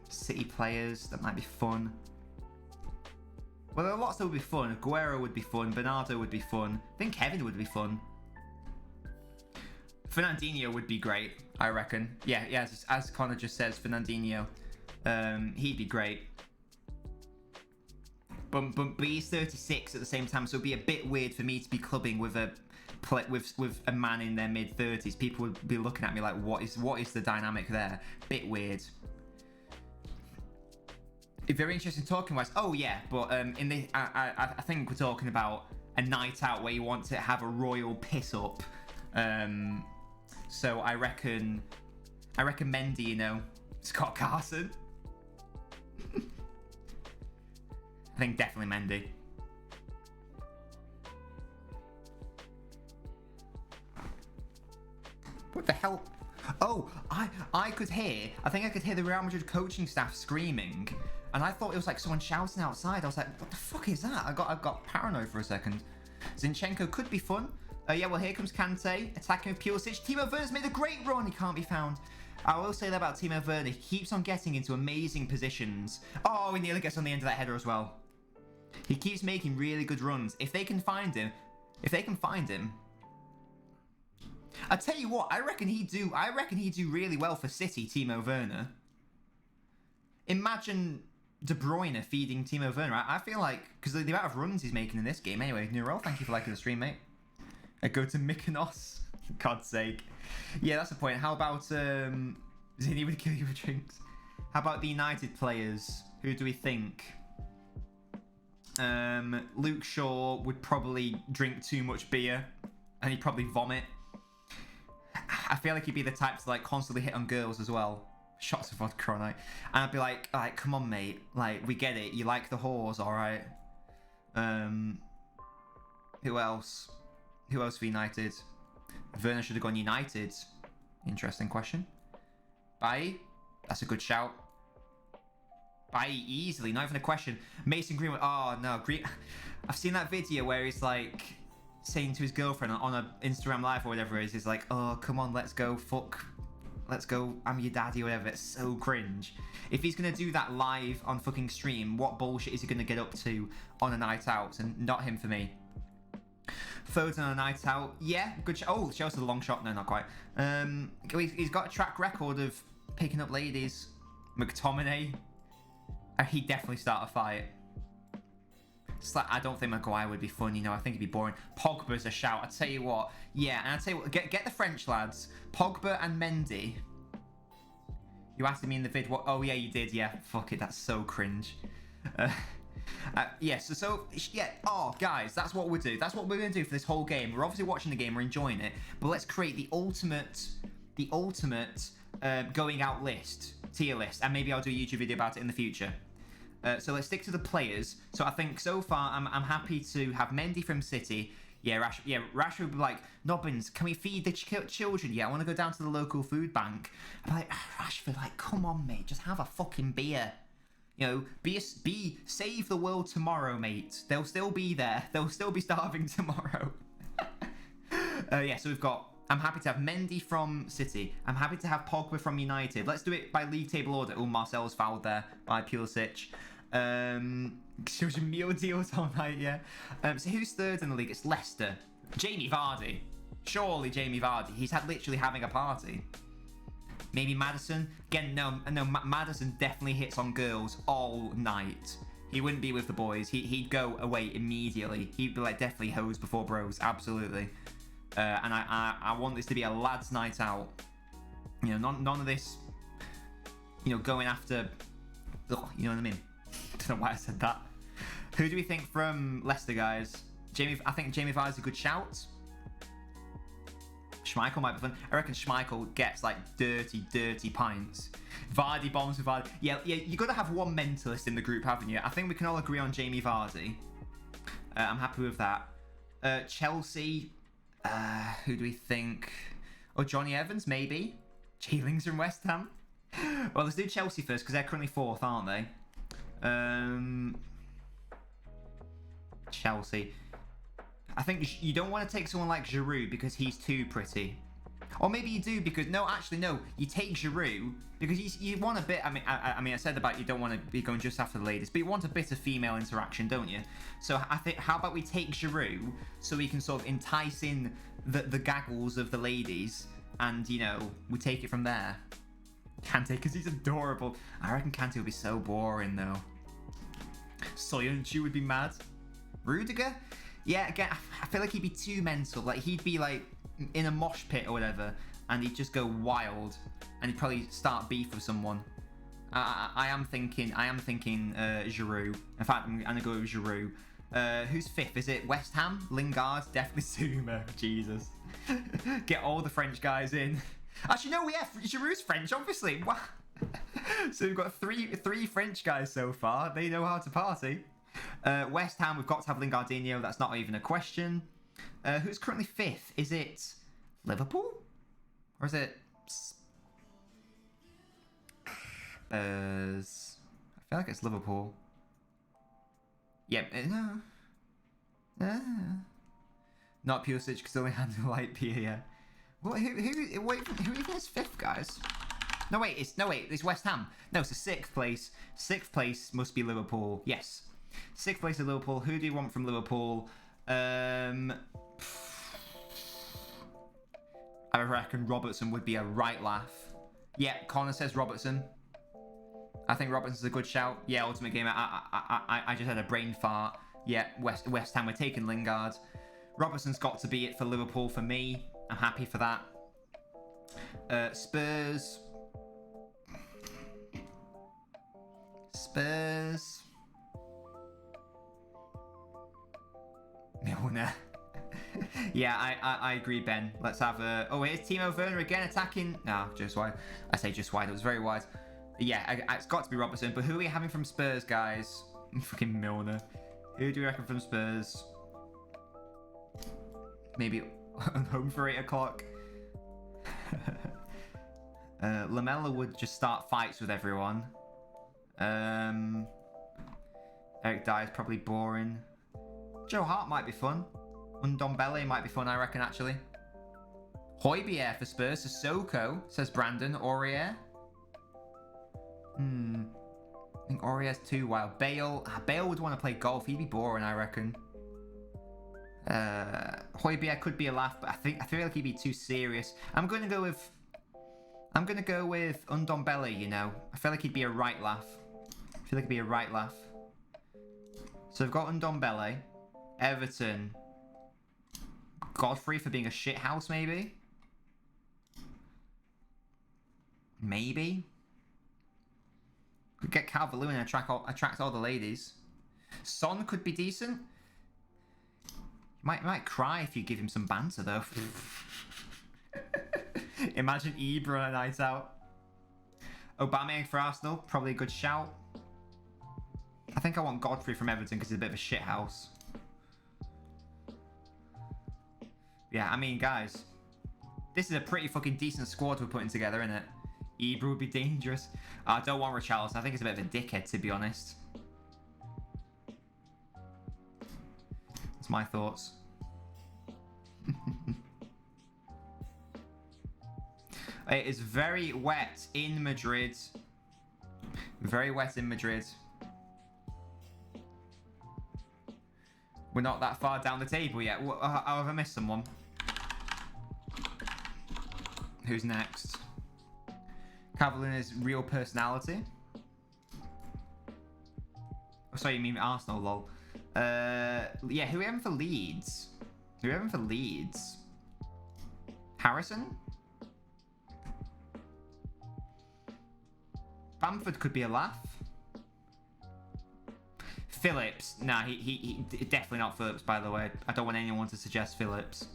City players that might be fun? Well, there are lots that would be fun. Aguero would be fun. Bernardo would be fun. I think Kevin would be fun. Fernandinho would be great, I reckon. Yeah, as Connor just says, Fernandinho. He'd be great. But he's 36 at the same time, so it'd be a bit weird for me to be clubbing with a man in their mid-30s. People would be looking at me like, what is the dynamic there? Bit weird. Very interesting talking wise. Oh yeah, but I think we're talking about a night out where you want to have a royal piss up. So I reckon Mendy, you know, Scott Carson. think definitely Mendy. What the hell? Oh, I could hear, I think I could hear the Real Madrid coaching staff screaming, and I thought it was like someone shouting outside. I was like, what the fuck is that? I got paranoid for a second. Zinchenko could be fun. Yeah, well, here comes Kante, attacking with Pulisic. Timo Werner's made a great run. He can't be found. I will say that about Timo Werner. He keeps on getting into amazing positions. Oh, he nearly gets on the end of that header as well. He keeps making really good runs. If they can find him, I tell you what, I reckon he'd do really well for City, Timo Werner. Imagine De Bruyne feeding Timo Werner. I feel like, because the amount of runs he's making in this game. Anyway, Nurel, thank you for liking the stream, mate. I go to Mykonos. God's sake. Yeah, that's the point. How about, Zini would kill you with drinks. How about the United players? Who do we think? Luke Shaw would probably drink too much beer. And he'd probably vomit. I feel like he'd be the type to like constantly hit on girls as well. Shots of vodka on night. And I'd be like, alright, come on, mate. Like, we get it. You like the whores, alright? Who else? Who else for United? Werner should have gone United. Interesting question. Bailly? That's a good shout. Bailly easily, not even a question. Mason Greenwood. Oh, no. I've seen that video where he's like saying to his girlfriend on a Instagram live or whatever it is, he's like, oh, come on, let's go, fuck. Let's go, I'm your daddy or whatever. It's so cringe. If he's going to do that live on fucking stream, what bullshit is he going to get up to on a night out? And not him for me. Foden on a night out. Yeah, good. Oh, Chelsea the long shot. No, not quite. He's got a track record of picking up ladies. McTominay. He'd definitely start a fight. I don't think Maguire would be fun, you know. I think he'd be boring. Pogba's a shout. I tell you what. Yeah, and I tell you what. Get the French lads. Pogba and Mendy. You asked me in the vid. What? Oh yeah, you did. Yeah. Fuck it. That's so cringe. Yeah. So yeah. Oh, guys, that's what we'll do. That's what we're gonna do for this whole game. We're obviously watching the game. We're enjoying it. But let's create the ultimate going out list, tier list, and maybe I'll do a YouTube video about it in the future. So let's stick to the players. So I think so far I'm happy to have Mendy from City. Yeah, Rashford would be like, Nobbins, can we feed the children? Yeah, I want to go down to the local food bank. I'm like, Rashford, like, come on, mate, just have a fucking beer. You know, save the world tomorrow, mate. They'll still be there. They'll still be starving tomorrow. Yeah, so we've got, I'm happy to have Mendy from City. I'm happy to have Pogba from United. Let's do it by league table order. Oh, Marcel's fouled there by Pulisic. Children meal deals all night, yeah. So who's third in the league? It's Leicester. Jamie Vardy. Surely Jamie Vardy. He's literally having a party. Maybe Maddison. Again, no, Maddison definitely hits on girls all night. He wouldn't be with the boys. He'd go away immediately. He'd be like definitely hoes before bros. Absolutely. And I want this to be a lads' night out. You know, none of this, you know, going after, ugh, you know what I mean? I don't know why I said that. Who do we think from Leicester, guys? I think Jamie Vardy's a good shout. Schmeichel might be fun. I reckon Schmeichel gets like dirty pints. Vardy bombs with Vardy. Yeah, you got to have one mentalist in the group, haven't you? I think we can all agree on Jamie Vardy. I'm happy with that. Chelsea. Who do we think? Oh, Johnny Evans, maybe. Cheelings from West Ham. Well, let's do Chelsea first because they're currently fourth, aren't they? Chelsea. I think you don't want to take someone like Giroud because he's too pretty. Or maybe you do because... No, actually, no. You take Giroud because you want a bit... I mean, I said about you don't want to be going just after the ladies, but you want a bit of female interaction, don't you? So I think, how about we take Giroud so we can sort of entice in the gaggles of the ladies and, you know, we take it from there. Kante, because he's adorable. I reckon Kante would be so boring, though. Soyuncu would be mad. Rudiger? Yeah, again, I feel like he'd be too mental. Like, he'd be, like, in a mosh pit or whatever, and he'd just go wild, and he'd probably start beef with someone. I am thinking Giroud. In fact, I'm going to go with Giroud. Who's fifth? Is it West Ham? Lingard? Definitely Zuma. Jesus. Get all the French guys in. Actually, no, yeah, Giroud's French, obviously. Wow. So we've got three French guys so far. They know how to party. West Ham, we've got to have Lingardinho. That's not even a question. Who's currently 5th? Is it Liverpool? Or is it... I feel like it's Liverpool. Yep. Not Pulisic, because only handle light Pia, yeah. What, who even is 5th, guys? No, wait, it's West Ham. No, it's 6th place. 6th place must be Liverpool. Yes. 6th place is Liverpool. Who do you want from Liverpool? I reckon Robertson would be a right laugh. Yeah, Connor says Robertson. I think Robertson's a good shout. Yeah, Ultimate Gamer. I just had a brain fart. Yeah, West Ham. We're taking Lingard. Robertson's got to be it for Liverpool for me. I'm happy for that. Spurs. Milner. Yeah, I agree, Ben. Let's have a... Oh, here's Timo Werner again attacking. No, just wide. I say just wide. It was very wide. Yeah, it's got to be Robertson. But who are we having from Spurs, guys? Fucking Milner. Who do you reckon from Spurs? Maybe home for 8 o'clock. Lamella would just start fights with everyone. Eric Dyer is probably boring. Joe Hart might be fun. Ndombele might be fun, I reckon, actually. Højbjerg for Spurs. Sissoko, says Brandon. Aurier. I think Aurier's too wild. Bale would want to play golf. He'd be boring, I reckon. Højbjerg could be a laugh, but I feel like he'd be too serious. I'm gonna go with Ndombele, you know. I feel like he'd be a right laugh. So I've got Ndombele, Everton, Godfrey for being a shithouse, maybe. Could get Calvert-Lewin and attract all the ladies. Son could be decent. Might cry if you give him some banter, though. Imagine Ibra on a night out. Aubameyang for Arsenal, probably a good shout. I think I want Godfrey from Everton because he's a bit of a shithouse. Yeah, I mean, guys, this is a pretty fucking decent squad we're putting together, isn't it? Ibra would be dangerous. I don't want Richarlison. I think he's a bit of a dickhead, to be honest. That's my thoughts. It is very wet in Madrid. Very wet in Madrid. We're not that far down the table yet. How have I missed someone? Who's next? Cavaliers' real personality. Oh, sorry, you mean Arsenal, lol. Yeah, who are we having for Leeds? Harrison? Bamford could be a laugh. Phillips. Nah, he definitely not Phillips, by the way. I don't want anyone to suggest Phillips.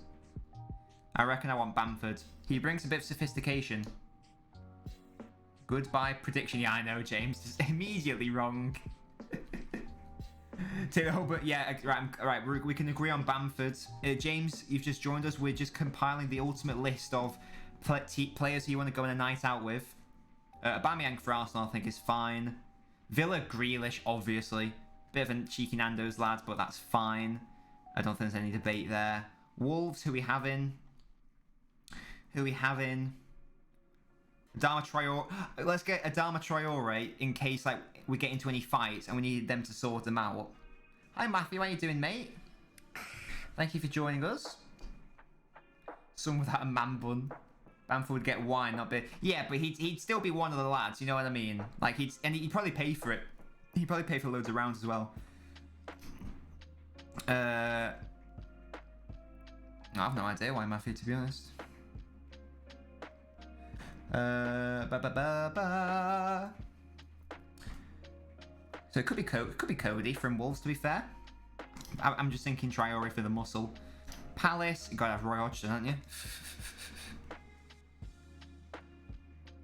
I reckon I want Bamford. He brings a bit of sophistication. Goodbye prediction. Yeah, I know, James. Just immediately wrong. But yeah, right. We can agree on Bamford. James, you've just joined us. We're just compiling the ultimate list of players who you want to go on a night out with. Aubameyang for Arsenal, I think, is fine. Villa, Grealish, obviously. Bit of a cheeky Nando's lad, but that's fine. I don't think there's any debate there. Wolves, who we having? Adama Traore. Let's get Adama Traore in case like we get into any fights and we need them to sort them out. Hi Matthew, how you doing, mate? Thank you for joining us. Someone without a man bun. Bamford would get wine, not beer. Yeah, but he'd still be one of the lads. You know what I mean? Like he'd probably pay for it. He'd probably pay for loads of rounds as well. I have no idea why Matthew, to be honest. So it could be Cody from Wolves, to be fair. I'm just thinking Traore for the muscle. Palace, you gotta have Roy Hodgson, haven't you?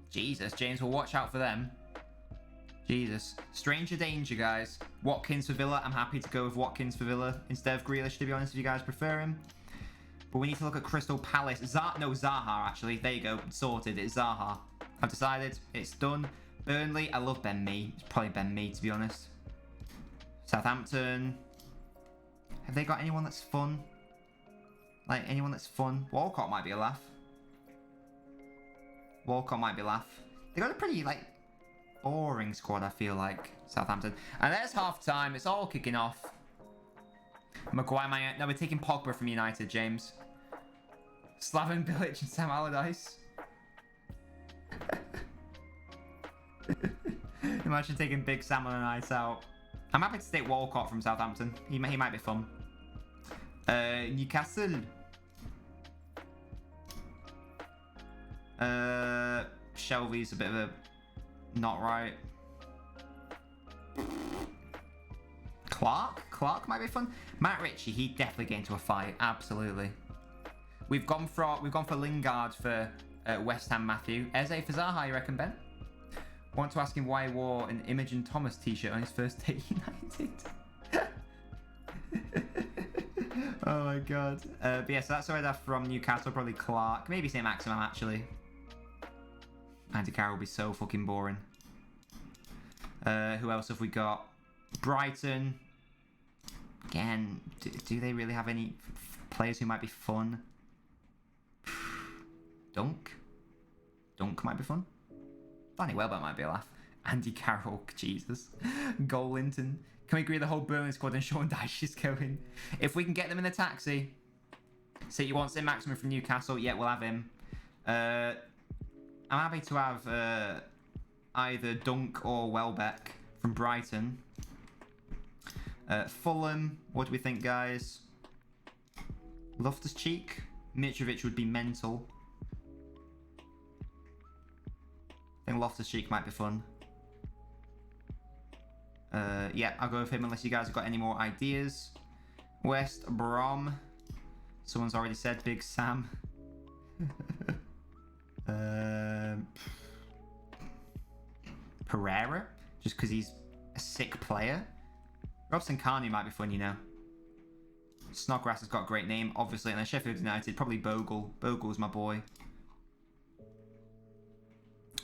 Jesus, James, well, watch out for them. Jesus. Stranger danger, guys. Watkins for Villa. I'm happy to go with Watkins for Villa instead of Grealish, to be honest, if you guys prefer him. But we need to look at Crystal Palace. Zaha, actually. There you go. Sorted. It's Zaha. I've decided. It's done. Burnley. I love Ben Mee. It's probably Ben Mee, to be honest. Southampton. Have they got anyone that's fun? Like, anyone that's fun? Walcott might be a laugh. Walcott might be a laugh. They got a pretty, like, boring squad, I feel like, Southampton. And there's half time. It's all kicking off. Maguire, no, we're taking Pogba from United, James. Slaven Bilic and Sam Allardyce. Imagine taking Big Sam on a night out. I'm happy to take Walcott from Southampton. He might be fun. Newcastle. Shelby's a bit of a not right. Clark might be fun. Matt Ritchie, he'd definitely get into a fight. Absolutely. We've gone for Lingard for West Ham Matthew. Eze for Zaha, you reckon, Ben? Want to ask him why he wore an Imogen Thomas t-shirt on his first day at United. Oh my god. But yeah, so that's what I'd have from Newcastle. Probably Clark. Maybe St. Maximum, actually. Andy Carroll will be so fucking boring. Who else have we got? Brighton. Again, do they really have any players who might be fun? Dunk might be fun. Danny Welbeck might be a laugh. Andy Carroll, Jesus. Goal Linton. Can we agree the whole Burnley squad and Sean Dyche is going? If we can get them in the taxi. City wants in Maximum from Newcastle. Yeah, we'll have him. I'm happy to have either Dunk or Welbeck from Brighton. Fulham, what do we think, guys? Loftus-Cheek. Mitrovic would be mental. I think Loftus-Cheek might be fun. Yeah, I'll go with him unless you guys have got any more ideas. West Brom. Someone's already said Big Sam. Pereira, just because he's a sick player. Robson Carney might be fun, you know. Snodgrass has got a great name, obviously. And then Sheffield United, probably Bogle. Bogle's my boy.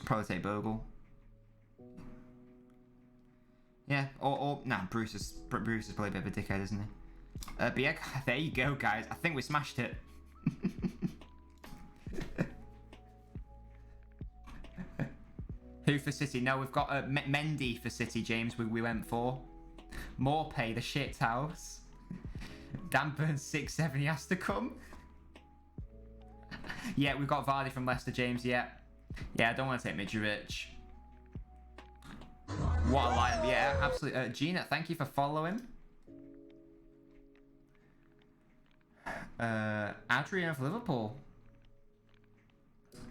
Probably take Bogle. Yeah, or nah, Bruce is probably a bit of a dickhead, isn't he? But yeah, there you go, guys. I think we smashed it. Who for City? No, we've got Mendy for City, James. We went for Morpay, the shit house. Dan Burns 6-7. He has to come. Yeah, we've got Vardy from Leicester, James. Yeah, I don't want to take Mitrovic. What a line. Yeah, absolutely. Gina, thank you for following. Adrian of Liverpool.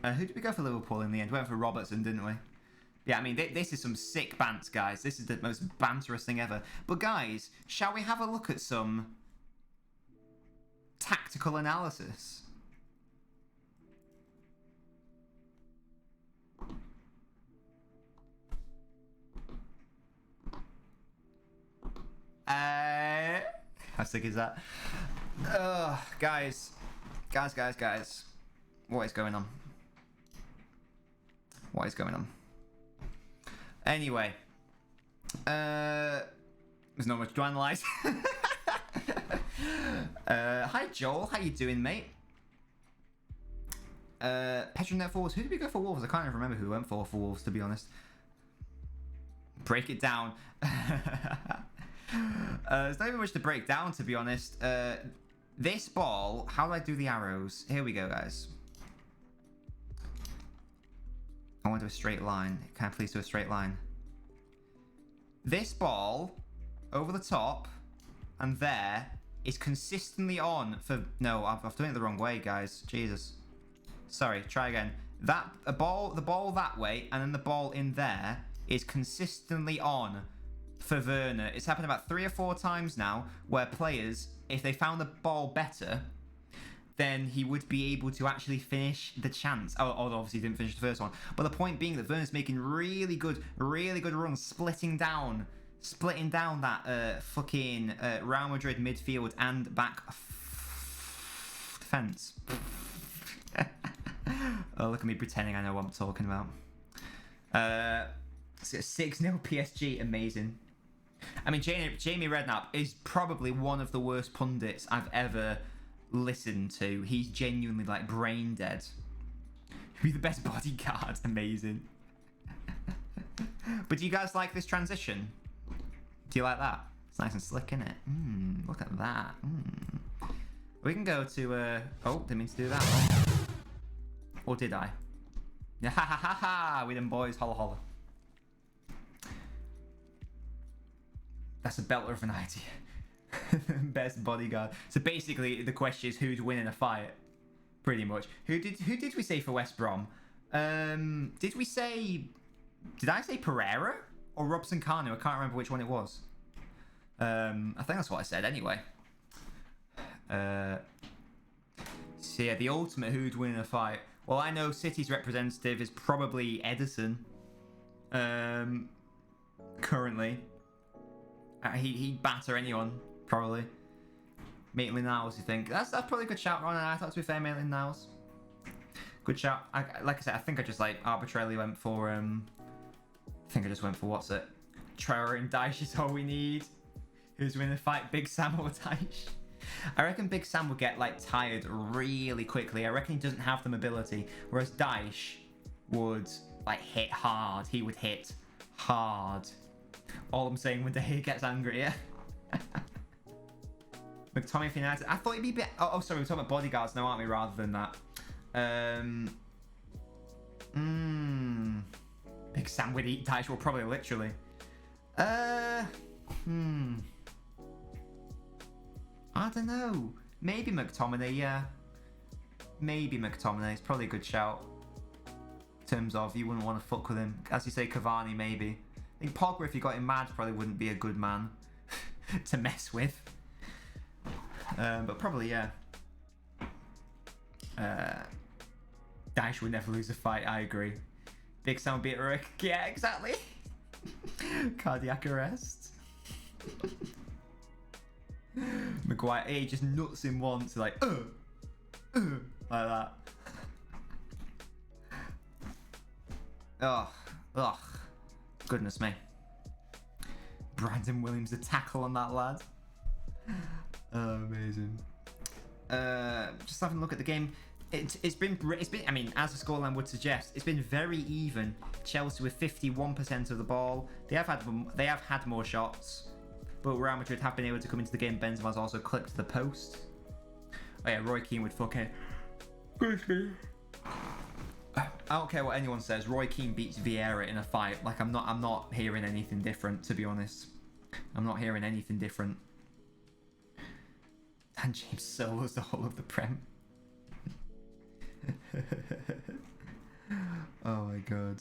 Who did we go for Liverpool in the end? We went for Robertson, didn't we? Yeah, I mean, this is some sick bants, guys. This is the most banterous thing ever. But guys, shall we have a look at some tactical analysis? How sick is that? Guys. What is going on? What is going on? Anyway. There's not much to analyse. Hi, Joel. How you doing, mate? Petronet for Wolves. Who did we go for Wolves? I can't even remember who we went for Wolves, to be honest. Break it down. There's not even much to break down, to be honest. This ball, how do I do the arrows? Here we go, guys. I want to do a straight line. Can I please do a straight line? This ball, over the top, and there, is consistently on for... No, I've done it the wrong way, guys. Jesus. Sorry, try again. The ball that way, and then the ball in there, is consistently on for Werner. It's happened about 3 or 4 times now where players, if they found the ball better, then he would be able to actually finish the chance. Oh, obviously he didn't finish the first one. But the point being that Werner's making really good runs, splitting down that fucking Real Madrid midfield and back defense. Oh, look at me pretending I know what I'm talking about. 6-0 PSG, amazing. I mean, Jamie Redknapp is probably one of the worst pundits I've ever listened to. He's genuinely like brain dead. Be the best bodyguard, amazing. But do you guys like this transition? Do you like that? It's nice and slick, isn't it? Look at that. We can go to oh, didn't mean to do that. Or did I? Yeah, ha ha ha ha! We them boys, holla holla. That's a belter of an idea. Best bodyguard. So basically, the question is who's winning a fight, pretty much. Who did we say for West Brom? Did I say Pereira or Robson Kanu? I can't remember which one it was. I think that's what I said anyway. So yeah, the ultimate who'd win a fight. Well, I know City's representative is probably Edison. Currently. He'd batter anyone, probably. Maitland-Niles, you think? That's probably a good shout, Ron. I thought, to be fair, Maitland-Niles. Good shout. Like I said, I think I just like arbitrarily went for I think I just went for what's it? Traore and Dyche is all we need. Who's winning the fight, Big Sam or Dyche? I reckon Big Sam would get like tired really quickly. I reckon he doesn't have the mobility, whereas Dyche would like hit hard. He would hit hard. All I'm saying when he gets angry, yeah. McTominay for United. I thought he'd be a bit. Oh, sorry, we're talking about bodyguards now, aren't we? Rather than that. Big Sam would eat Dyche. Well, probably literally. I don't know. Maybe McTominay, yeah. Maybe McTominay. It's probably a good shout. In terms of you wouldn't want to fuck with him. As you say, Cavani, maybe. I think Pogba, if you got him mad, probably wouldn't be a good man to mess with. But probably, yeah. Dyche would never lose a fight, I agree. Big Sam would beat Rick. Yeah, exactly. Cardiac arrest. Maguire, he just nuts him once, like that. Ugh. Goodness me. Brandon Williams, a tackle on that lad. Oh, amazing. Just having a look at the game. It's been. I mean, as the scoreline would suggest, it's been very even. Chelsea with 51% of the ball. They have had more shots, but Real Madrid have been able to come into the game. Benzema's also clipped to the post. Oh yeah, Roy Keane would fucking. I don't care what anyone says. Roy Keane beats Vieira in a fight. Like I'm not hearing anything different, to be honest. I'm not hearing anything different. And James solos the whole of the Prem. Oh my god.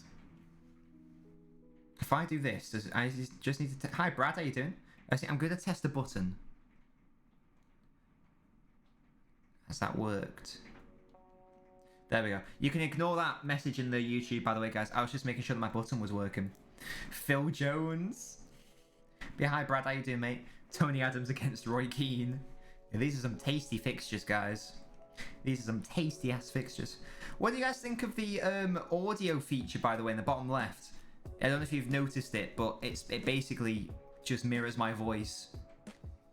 If I do this, I just need to. Hi Brad, how you doing? I'm going to test the button. Has that worked? There we go. You can ignore that message in the YouTube, by the way, guys. I was just making sure that my button was working. Phil Jones. Yeah, hi, Brad. How you doing, mate? Tony Adams against Roy Keane. Yeah, these are some tasty fixtures, guys. These are some tasty-ass fixtures. What do you guys think of the audio feature, by the way, in the bottom left? I don't know if you've noticed it, but it basically just mirrors my voice.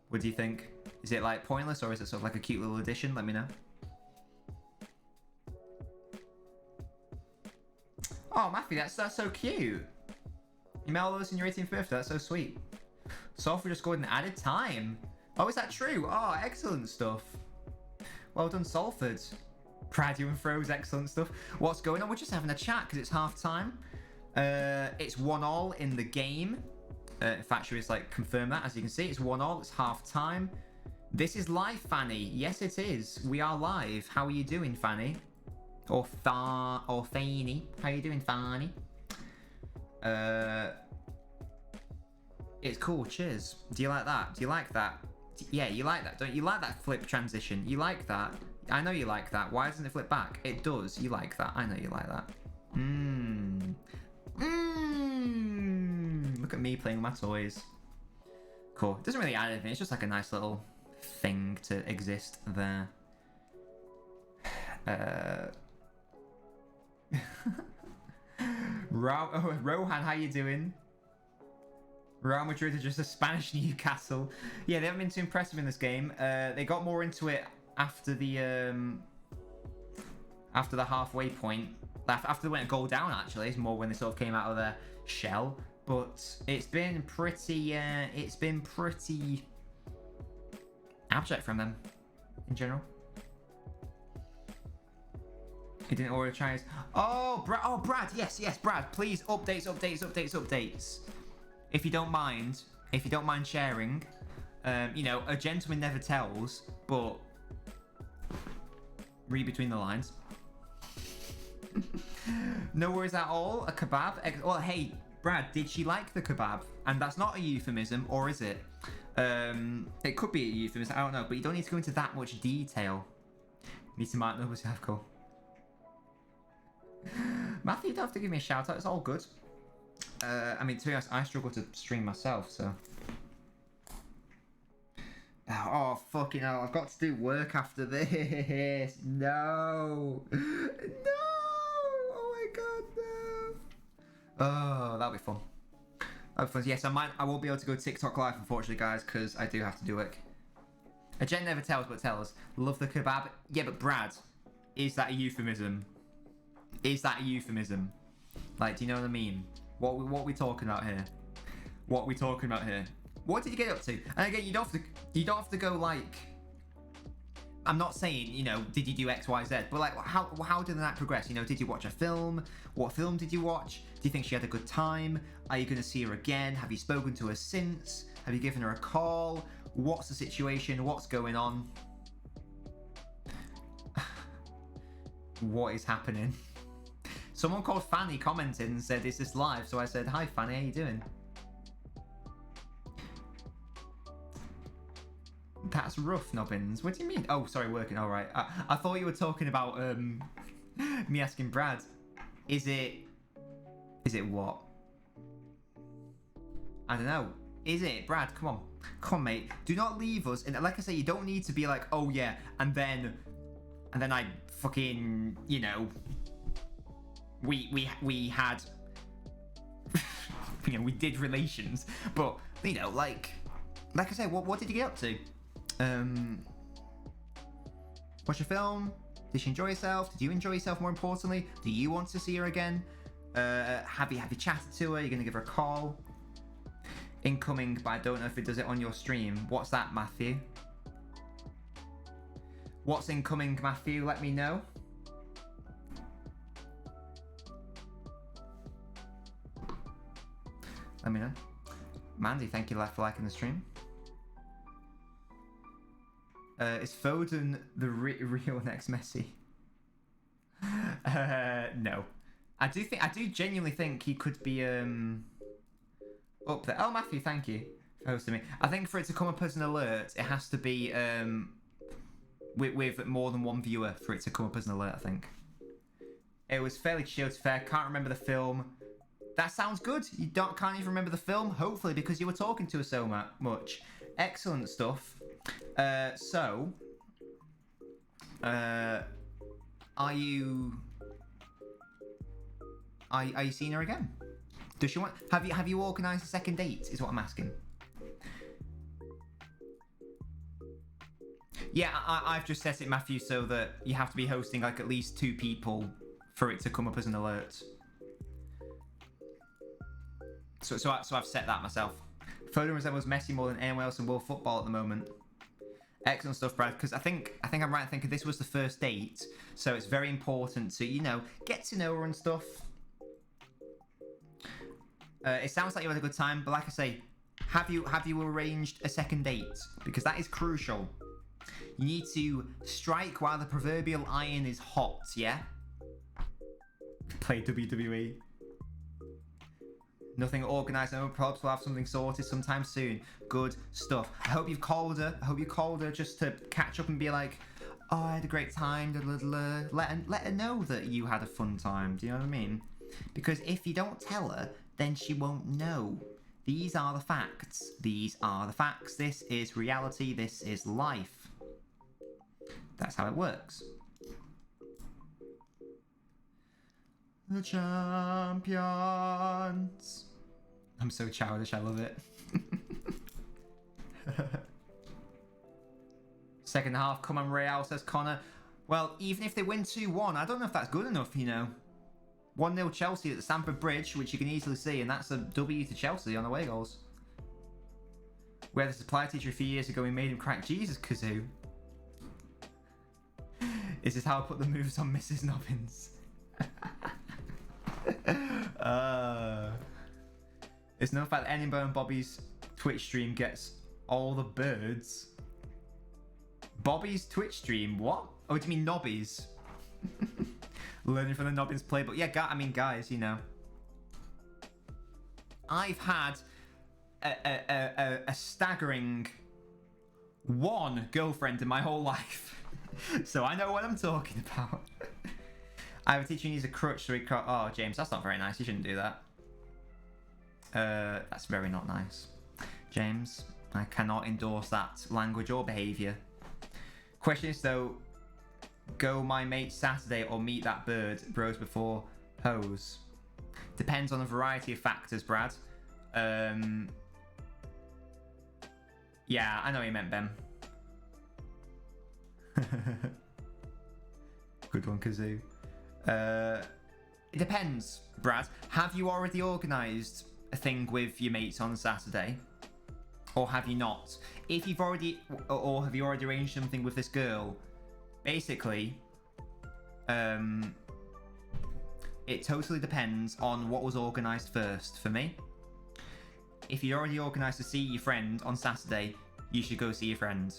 What do you think? Is it, like, pointless, or is it sort of like a cute little addition? Let me know. Oh, Matthew, that's so cute. You met all those in your 18th birthday. That's so sweet. Software just scored an added time. Oh, is that true? Oh, excellent stuff. Well done, Salford. Proud you and Froze, excellent stuff. What's going on? We're just having a chat because it's half time. It's 1-1 in the game. In fact, should we just like confirm that? As you can see, it's 1-1. It's half time. This is live, Fanny. Yes, it is. We are live. How are you doing, Fanny? Or Fanny. How you doing, Fanny? It's cool. Cheers. Do you like that? Do you like that? Yeah, you like that, don't you? You like that flip transition? You like that? I know you like that. Why doesn't it flip back? It does. You like that. I know you like that. Look at me playing with my toys. Cool. It doesn't really add anything. It's just like a nice little thing to exist there. Rohan, how you doing? Real Madrid are just a Spanish Newcastle. Yeah, they haven't been too impressive in this game. They got more into it after the halfway point. After they went a goal down, actually, it's more when they sort of came out of their shell. But it's been pretty abject from them in general. He didn't order Chinese. Oh, Brad. Yes, Brad. Please, updates. If you don't mind sharing. You know, a gentleman never tells, but read between the lines. No worries at all. A kebab. Well, hey, Brad, did she like the kebab? And that's not a euphemism, or is it? It could be a euphemism. I don't know, but you don't need to go into that much detail. You need to mark numbers. Have cool. Matthew, you don't have to give me a shout out. It's all good. I mean, to be honest, I struggle to stream myself, so. Oh, fucking hell. I've got to do work after this. No. No. Oh, my God, no. Oh, that'll be fun. That'll be fun. Yes, I won't be able to go TikTok live, unfortunately, guys, because I do have to do work. A gent never tells, but tells. Love the kebab. Yeah, but Brad, is that a euphemism? Is that a euphemism? Like, do you know what I mean? What are we talking about here? What are we talking about here? What did you get up to? And again, you don't have to go like. I'm not saying, you know, did you do X, Y, Z, but like, how did the night progress? You know, did you watch a film? What film did you watch? Do you think she had a good time? Are you going to see her again? Have you spoken to her since? Have you given her a call? What's the situation? What's going on? What is happening? Someone called Fanny commented and said, is this live? So I said, hi Fanny, how you doing? That's rough, Nobbins. What do you mean? Oh, sorry, working. All right. I thought you were talking about me asking Brad. Is it what? I don't know. Is it Brad? Come on, mate. Do not leave us. And like I say, you don't need to be like, oh yeah, and then I fucking, you know, we had, you know, we did relations, but you know, like I say, what did you get up to? Watch a film? Did she enjoy herself? Did you enjoy yourself? More importantly, do you want to see her again? Have you chatted to her? You're gonna give her a call? Incoming, but I don't know if it does it on your stream. What's that, Matthew? What's incoming, Matthew? Let me know. Let me know. Mandy, thank you for liking the stream. Is Foden the real next Messi? No. I do genuinely think he could be up there. Oh, Matthew, thank you for hosting me. I think for it to come up as an alert, it has to be with more than one viewer for it to come up as an alert, I think. It was fairly chill, to fair. Can't remember the film. That sounds good. You can't even remember the film, hopefully, because you were talking to us so much. Excellent stuff. So, are you seeing her again? Does she want? Have you organised a second date? Is what I'm asking. Yeah, I've just set it, Matthew, so that you have to be hosting like at least 2 people for it to come up as an alert. So I've set that myself. Foden resembles Messi more than anyone else in world football at the moment. Excellent stuff, Brad. Because I think I'm right in thinking this was the first date, so it's very important to, you know, get to know her and stuff. It sounds like you had a good time, but like I say, have you arranged a second date? Because that is crucial. You need to strike while the proverbial iron is hot. Yeah. Play WWE. Nothing organised. No, perhaps we'll have something sorted sometime soon. Good stuff. I hope you've called her. Just to catch up and be like, oh, I had a great time, let her know that you had a fun time. Do you know what I mean? Because if you don't tell her, then she won't know. These are the facts. These are the facts. This is reality. This is life. That's how it works. The champions. I'm so childish, I love it. Second half, come on Real, says Connor. Well, even if they win 2-1, I don't know if that's good enough, you know. 1-0 Chelsea at the Stamford Bridge, which you can easily see, and that's a W to Chelsea on away goals. We had a supply teacher a few years ago, we made him crack Jesus Kazoo. Is this how I put the moves on Mrs. Nobbins? It's no fact that Edinburgh and Bobby's Twitch stream gets all the birds. Bobby's Twitch stream? What? Oh, do you mean Nobbies? Learning from the Nobbins playbook. Yeah, I mean, guys, you know. I've had a staggering 1 girlfriend in my whole life. So I know what I'm talking about. I have a teacher who needs a crutch, so he can't... Oh, James, that's not very nice. You shouldn't do that. That's very not nice. James, I cannot endorse that language or behaviour. Question is, though, go my mate Saturday or meet that bird, bros before hose? Depends on a variety of factors, Brad. Yeah, I know what you meant, Ben. Good one, Kazoo. It depends, Brad. Have you already organised a thing with your mates on Saturday? Or have you not? If you've already... Or have you already arranged something with this girl? Basically, it totally depends on what was organised first for me. If you already organised to see your friend on Saturday, you should go see your friend.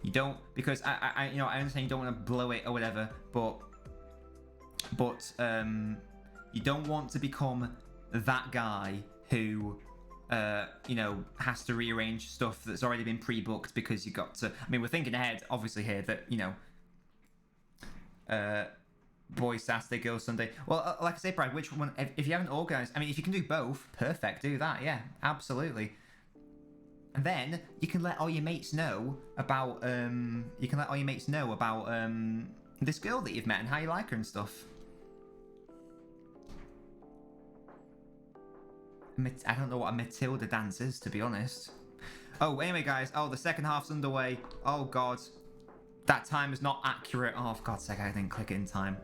You don't, because I you know, I understand you don't want to blow it or whatever, but you don't want to become that guy who you know, has to rearrange stuff that's already been pre-booked because you got to... I mean, we're thinking ahead, obviously, here that, you know, boys Saturday, girls Sunday. Well, like I say, Brad, which one... If you haven't organised... I mean, if you can do both, perfect, do that, yeah, absolutely. And then you can let all your mates know about... this girl that you've met and how you like her and stuff. I don't know what a Matilda dance is, to be honest. Oh, anyway, guys. Oh, the second half's underway. Oh, God. That time is not accurate. Oh, for God's sake, I didn't click it in time.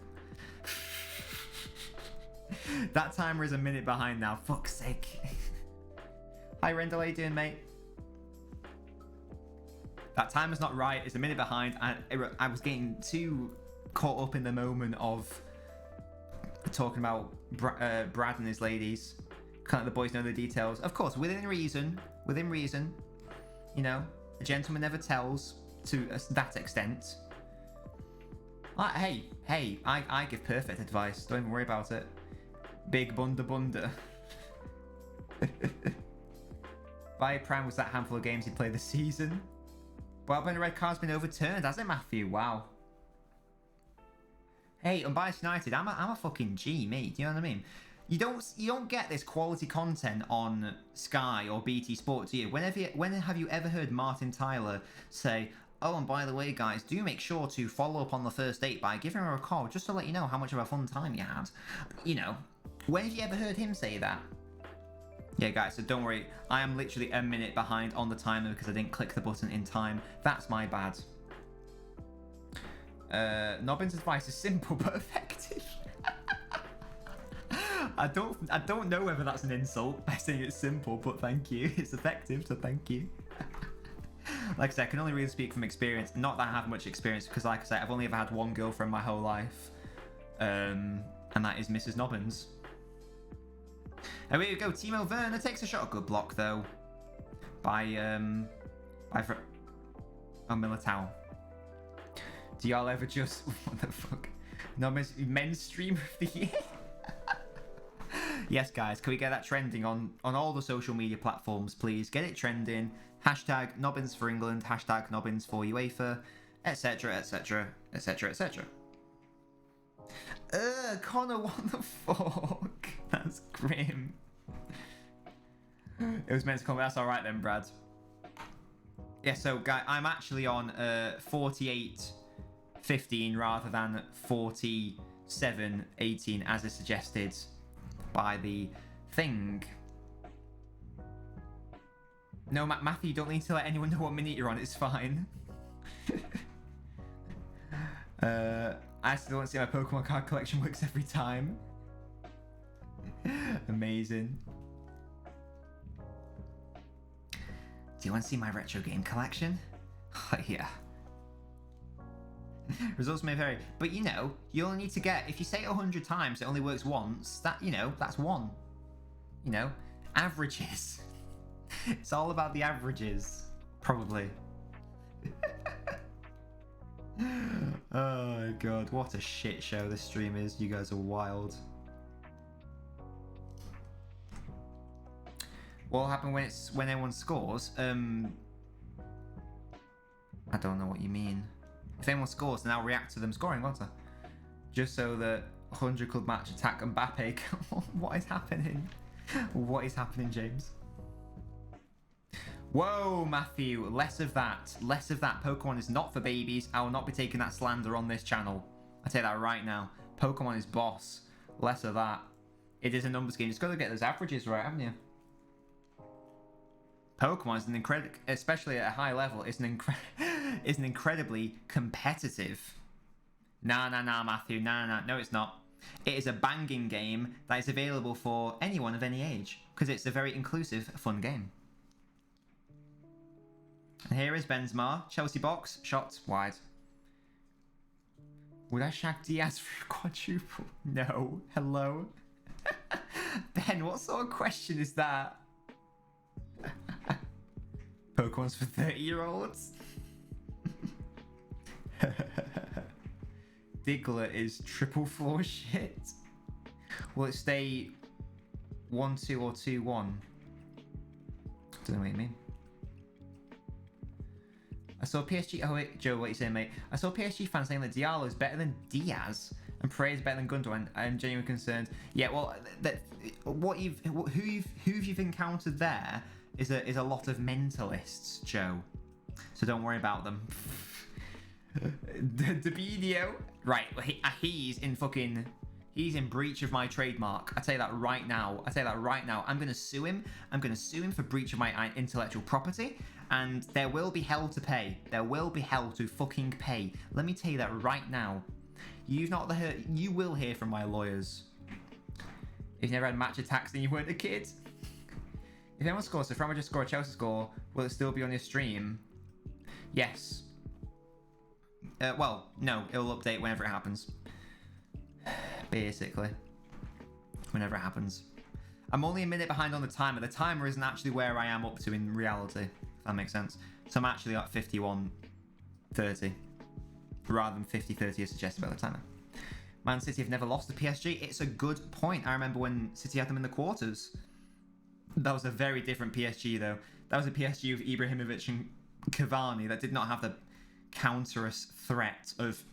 That timer is a minute behind now. Fuck's sake. Hi, Rendell. How you doing, mate? That timer's not right. It's a minute behind. I was getting too caught up in the moment of talking about Brad and his ladies. Can't let the boys know the details. Of course, within reason. Within reason. You know, a gentleman never tells to that extent. Hey, I give perfect advice. Don't even worry about it. Big bunda. By Prime was that handful of games he played this season. Well, when the red card's been overturned, hasn't it, Matthew? Wow. Hey, Unbiased United, I'm a fucking G, mate. Do you know what I mean? You don't get this quality content on Sky or BT Sport, do you? When have you ever heard Martin Tyler say, oh, and by the way, guys, do make sure to follow up on the first date by giving her a call just to let you know how much of a fun time you had? You know, when have you ever heard him say that? Yeah, guys, so don't worry. I am literally a minute behind on the timer because I didn't click the button in time. That's my bad. Nobbins' advice is simple but effective. I don't know whether that's an insult by saying it's simple, but thank you. It's effective, so thank you. Like I said, I can only really speak from experience. Not that I have much experience, because like I said, I've only ever had one girlfriend my whole life. And that is Mrs. Nobbins. And here we go. Timo Werner takes a shot. Good block, though. By Militao. Do y'all ever just... What the fuck? Nobbins, men's streamer of the year? Yes, guys, can we get that trending on all the social media platforms, please? Get it trending. Hashtag Nobbins for England, hashtag Nobbins for UEFA, etc, etc, etc, etc. Connor, what the fuck? That's grim. It was meant to come. That's all right then, Brad. Yeah, so guy, I'm actually on 48-15 rather than 47-18 as is suggested by the thing. No, Matthew, you don't need to let anyone know what minute you're on. It's fine. I still don't see my Pokemon card collection works every time. Amazing. Do you want to see my retro game collection? Oh, yeah. Results may vary, but you know, you only need to get, if you say it 100 times, it only works once. That, you know, that's one. You know, averages. It's all about the averages, probably. Oh my god, what a shit show this stream is. You guys are wild. What'll happen when everyone scores? I don't know what you mean. If anyone scores, then I'll react to them scoring, won't I? Just so that 100 club match attack Mbappe. What is happening? What is happening, James? Whoa, Matthew, less of that. Less of that. Pokemon is not for babies. I will not be taking that slander on this channel. I tell you that right now. Pokemon is boss. Less of that. It is a numbers game. You've got to get those averages right, haven't you? Pokemon is an incredible, especially at a high level, is an incredibly competitive. Nah, Matthew. Nah. No, it's not. It is a banging game that is available for anyone of any age because it's a very inclusive, fun game. And here is Benzema, Chelsea box, shots wide. Would I shag Diaz for a quadruple? No. Hello? Ben, what sort of question is that? Pokemon's for 30-year-olds? Diglett is triple floor shit. Will it stay 1-2 or 2-1? Don't know what you mean. I saw PSG. Oh wait, Joe, what are you saying, mate? I saw PSG fans saying that Diallo is better than Diaz and Pereira is better than Gundogan. I'm genuinely concerned. Yeah, well, who you've encountered there is a lot of mentalists, Joe. So don't worry about them. Dabinio, right? He's in fucking. He's in breach of my trademark. I tell you that right now. I'm going to sue him. I'm going to sue him for breach of my intellectual property. And there will be hell to pay. There will be hell to fucking pay. Let me tell you that right now. You will hear from my lawyers. If you never had match attacks and you weren't a kid. If anyone scores, so if Real Madrid score a Chelsea score, will it still be on your stream? Yes. Well, no. It'll update whenever it happens. Basically. Whenever it happens. I'm only a minute behind on the timer. The timer isn't actually where I am up to in reality. If that makes sense. So I'm actually at 51-30. Rather than 50-30 as suggested by the timer. Man City have never lost to PSG. It's a good point. I remember when City had them in the quarters. That was a very different PSG though. That was a PSG with Ibrahimovic and Cavani that did not have the counterous threat of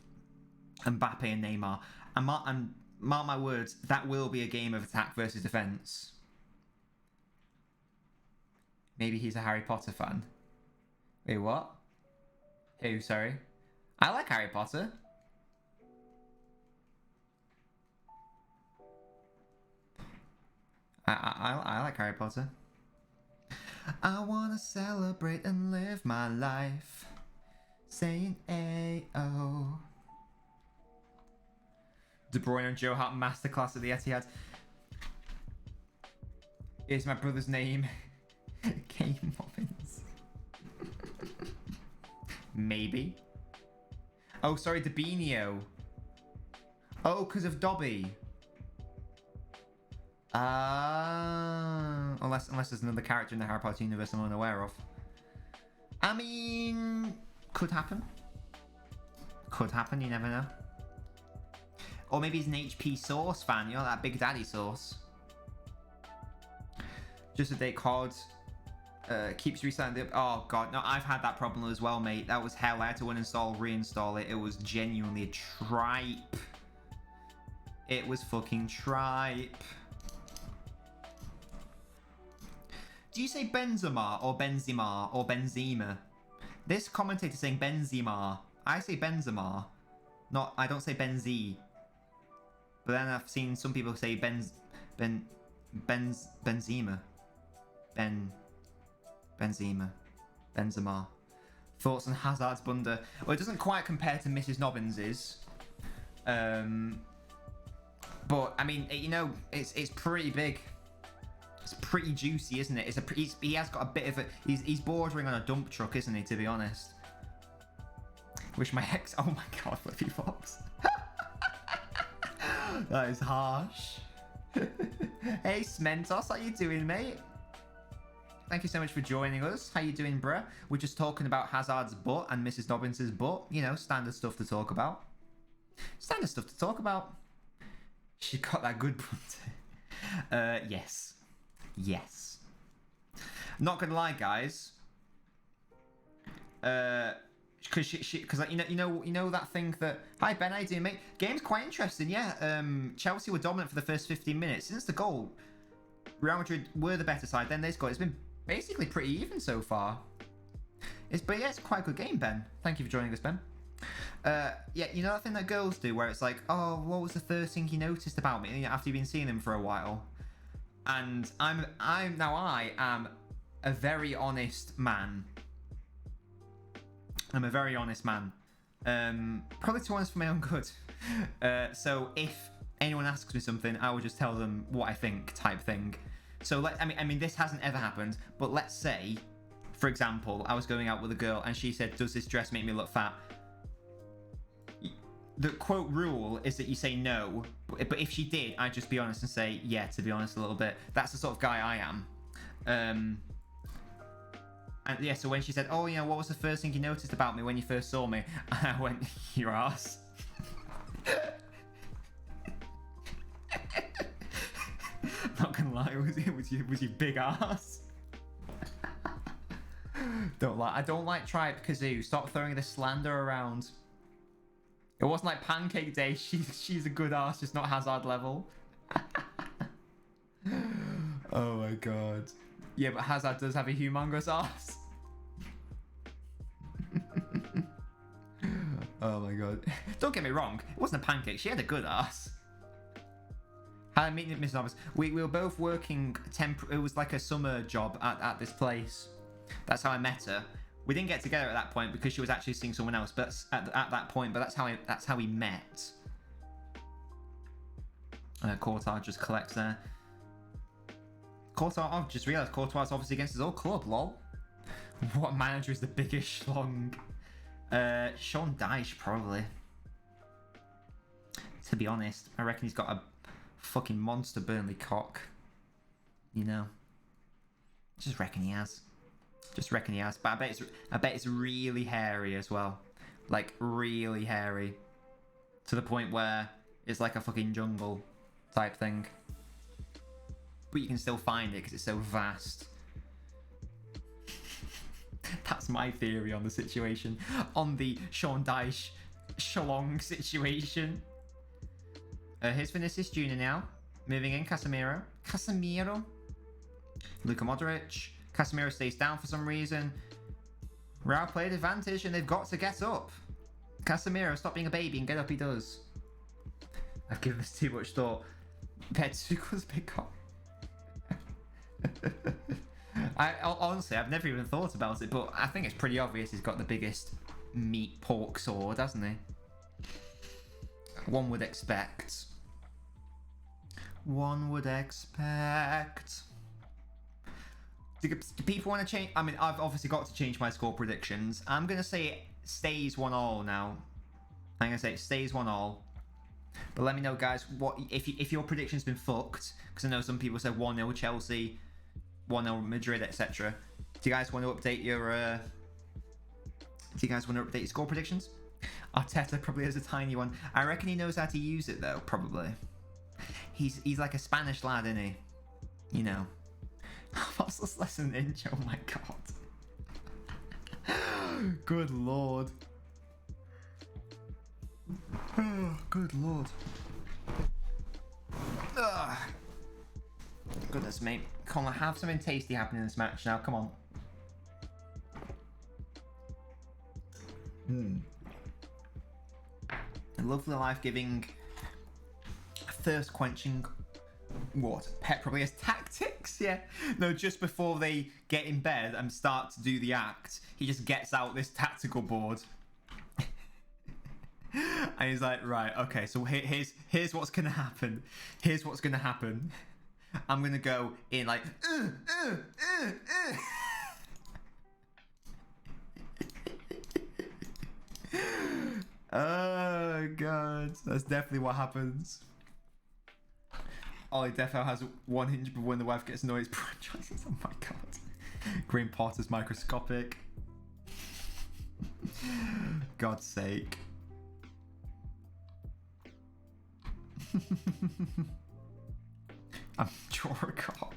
Mbappe and Neymar. And mark my words, that will be a game of attack versus defence. Maybe he's a Harry Potter fan. Wait, what? Who, sorry? I like Harry Potter. I like Harry Potter. I wanna celebrate and live my life. Saying A-O. De Bruyne and Joe Hart masterclass at the Etihad. Is my brother's name Game Robbins? Maybe. Oh, sorry, Dabinio. Oh, because of Dobby. Unless there's another character in the Harry Potter universe I'm unaware of. I mean, could happen. Could happen, you never know. Or maybe he's an HP Sauce fan, you know, that Big Daddy sauce. Just update COD. Keeps restarting the... Oh, God. No, I've had that problem as well, mate. That was hell. I had to uninstall, reinstall it. It was genuinely a tripe. It was fucking tripe. Do you say Benzema or Benzema or Benzema? This commentator's saying Benzema. I say Benzema. I don't say Benzi. But then I've seen some people say Benzema. Benzema. Thoughts on Hazard's blunder? Well, it doesn't quite compare to Mrs. Nobbins's. But I mean, you know, it's pretty big. It's pretty juicy, isn't it? He has got a bit of a... He's bordering on a dump truck, isn't he, to be honest? Wish my ex... Oh my god, Flippy Fox. That is harsh. Hey, Smentos, how you doing, mate? Thank you so much for joining us. How you doing, bruh? We're just talking about Hazard's butt and Mrs. Nobbins's butt. You know, standard stuff to talk about. Standard stuff to talk about. She got that good butt. Yes. Yes. Not gonna lie, guys. Because you know that thing that... Hi Ben, how you doing, mate? Game's quite interesting, yeah. Chelsea were dominant for the first 15 minutes. Since the goal, Real Madrid were the better side. Then they scored. It's been basically pretty even so far. But yeah, it's quite a good game, Ben. Thank you for joining us, Ben. Yeah, you know that thing that girls do where it's like, oh, what was the first thing you noticed about me after you've been seeing them for a while? And I am a very honest man. I'm a very honest man. Probably too honest for my own good. So if anyone asks me something, I will just tell them what I think, type thing. So I mean, this hasn't ever happened, but let's say, for example, I was going out with a girl and she said, "Does this dress make me look fat?" The quote rule is that you say no, but if she did, I'd just be honest and say, yeah, to be honest, a little bit. That's the sort of guy I am. And yeah, so when she said, oh, you know, what was the first thing you noticed about me when you first saw me? And I went, your ass. Not gonna lie, was your big ass. I don't like Tribe Kazoo. Stop throwing the slander around. It wasn't like Pancake Day. She's a good ass, just not Hazard level. Oh my god. Yeah, but Hazard does have a humongous ass. Oh my god. Don't get me wrong. It wasn't a pancake. She had a good ass. How I meet Miss Novice. We were both working it was like a summer job at this place. That's how I met her. We didn't get together at that point because she was actually seeing someone else. But at that point, but that's how we met. Courtois just collects there. Courtois, I've just realised Courtois is obviously against his old club, lol. What manager is the biggest schlong? Sean Dyche, probably. To be honest, I reckon he's got a fucking monster Burnley cock. You know. Just reckon he has. Just reckon he has. But I bet it's really hairy as well. Like, really hairy. To the point where it's like a fucking jungle type thing. But you can still find it because it's so vast. That's my theory on the situation. On the Sean Dyche Shalong situation. Here's Vinicius Jr. now. Moving in, Casemiro. Luka Modric. Casemiro stays down for some reason. Real played advantage and they've got to get up. Casemiro, stop being a baby and get up, he does. I've given this too much thought. Petsuko's big cock. Honestly, I've never even thought about it, but I think it's pretty obvious he's got the biggest meat pork sword, hasn't he? One would expect. One would expect. Do people want to change? I mean, I've obviously got to change my score predictions. I'm going to say it stays 1-1 now. I'm going to say it stays 1-1. But let me know, guys, what if your prediction's been fucked, because I know some people said 1-0 Chelsea, 1-0 Madrid, etc. Do you guys want to update your score predictions? Arteta probably has a tiny one. I reckon he knows how to use it though, probably. He's like a Spanish lad, isn't he? You know. That's less than an inch. Oh my god. Good lord. Oh, good lord. Ugh. Goodness me. Come on, have something tasty happen in this match now. Come on. A lovely, life-giving, thirst-quenching what? Pet probably has tactics, yeah. No, just before they get in bed and start to do the act, he just gets out this tactical board. And he's like, right, okay, so here's what's gonna happen. Here's what's gonna happen. I'm gonna go in like, oh god, that's definitely what happens. Ollie defo has 1 inch, but when the wife gets annoyed, it's choices. Oh my god. Green Potter's microscopic. God's sake. I'm Jorcock.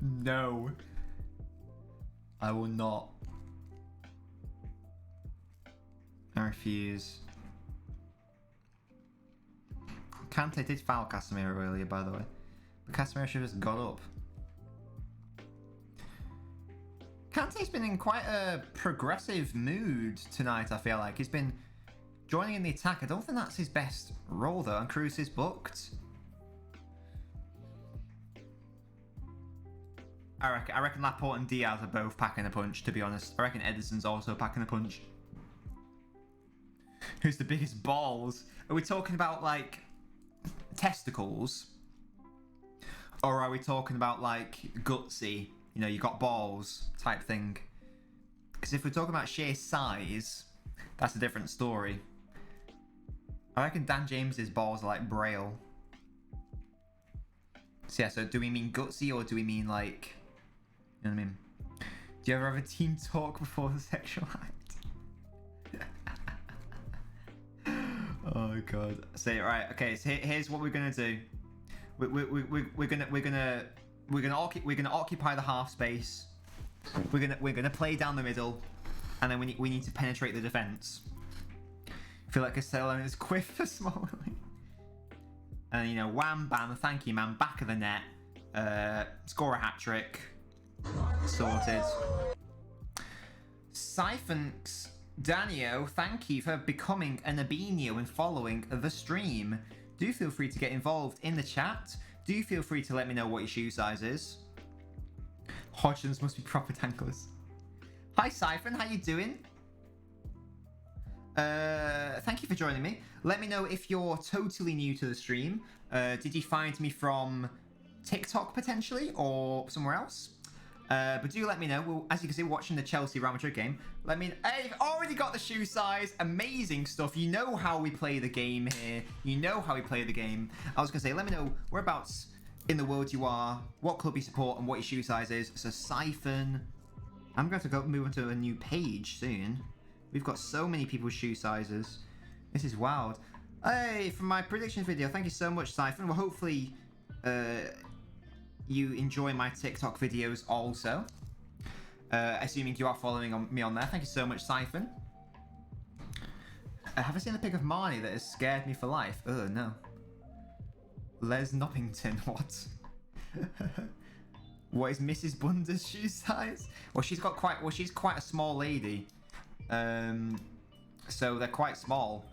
No. I will not. I refuse. Kante did foul Casemiro earlier, by the way. But Casemiro should have just got up. Kante's been in quite a progressive mood tonight, I feel like. He's been joining in the attack. I don't think that's his best role, though. And Cruz is booked. I reckon Laporte and Diaz are both packing a punch, to be honest. I reckon Ederson's also packing a punch. Who's the biggest balls? Are we talking about, like, testicles? Or are we talking about, like, gutsy, you know, you got balls type thing? Because if we're talking about sheer size, that's a different story. I reckon Dan James's balls are like Braille. So yeah, so do we mean gutsy or do we mean like, you know what I mean? Do you ever have a team talk before the sexual act? Oh god. So right, okay. So here's what we're gonna do. We're gonna occupy the half space. We're gonna play down the middle, and then we need to penetrate the defense. Feel like Castello is quiff for Smalling. And you know, wham bam, thank you man, back of the net. Score a hat trick. Sorted. Siphons Danio, thank you for becoming an Abinio and following the stream. Do feel free to get involved in the chat. Do feel free to let me know what your shoe size is. Hodgins must be proper tankless. Hi Siphon, how you doing? Thank you for joining me. Let me know if you're totally new to the stream. Did you find me from TikTok potentially or somewhere else? But do let me know. Well, as you can see, watching the Chelsea Real Madrid game. Let me. Hey, you've already got the shoe size. Amazing stuff. You know how we play the game here. You know how we play the game. I was gonna say, let me know whereabouts in the world you are, what club you support, and what your shoe size is. So Siphon. I'm going to go move on to a new page soon. We've got so many people's shoe sizes. This is wild. Hey, from my prediction video, thank you so much, Siphon. Well, hopefully, you enjoy my TikTok videos also. Assuming you are following me on there. Thank you so much, Siphon. Have I seen the pic of Marnie that has scared me for life? Oh, no. Les Noppington, what? What is Mrs. Bunder's shoe size? Well, she's quite a small lady. So they're quite small.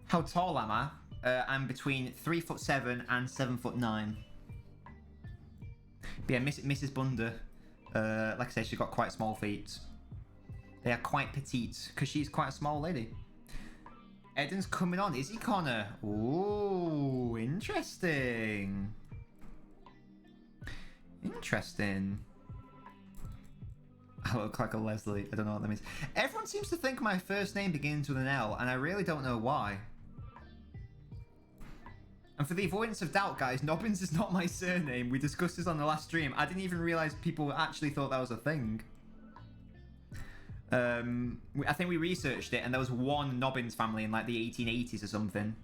How tall am I? I'm between 3'7" and 7'9". But yeah, Mrs. Bunder, like I said, she's got quite small feet. They are quite petite because she's quite a small lady. Eden's coming on, is he, Connor? Ooh, interesting. Interesting. I look like a Leslie. I don't know what that means. Everyone seems to think my first name begins with an L, and I really don't know why. And for the avoidance of doubt, guys, Nobbins is not my surname. We discussed this on the last stream. I didn't even realize people actually thought that was a thing. I think we researched it, and there was one Nobbins family in like the 1880s or something.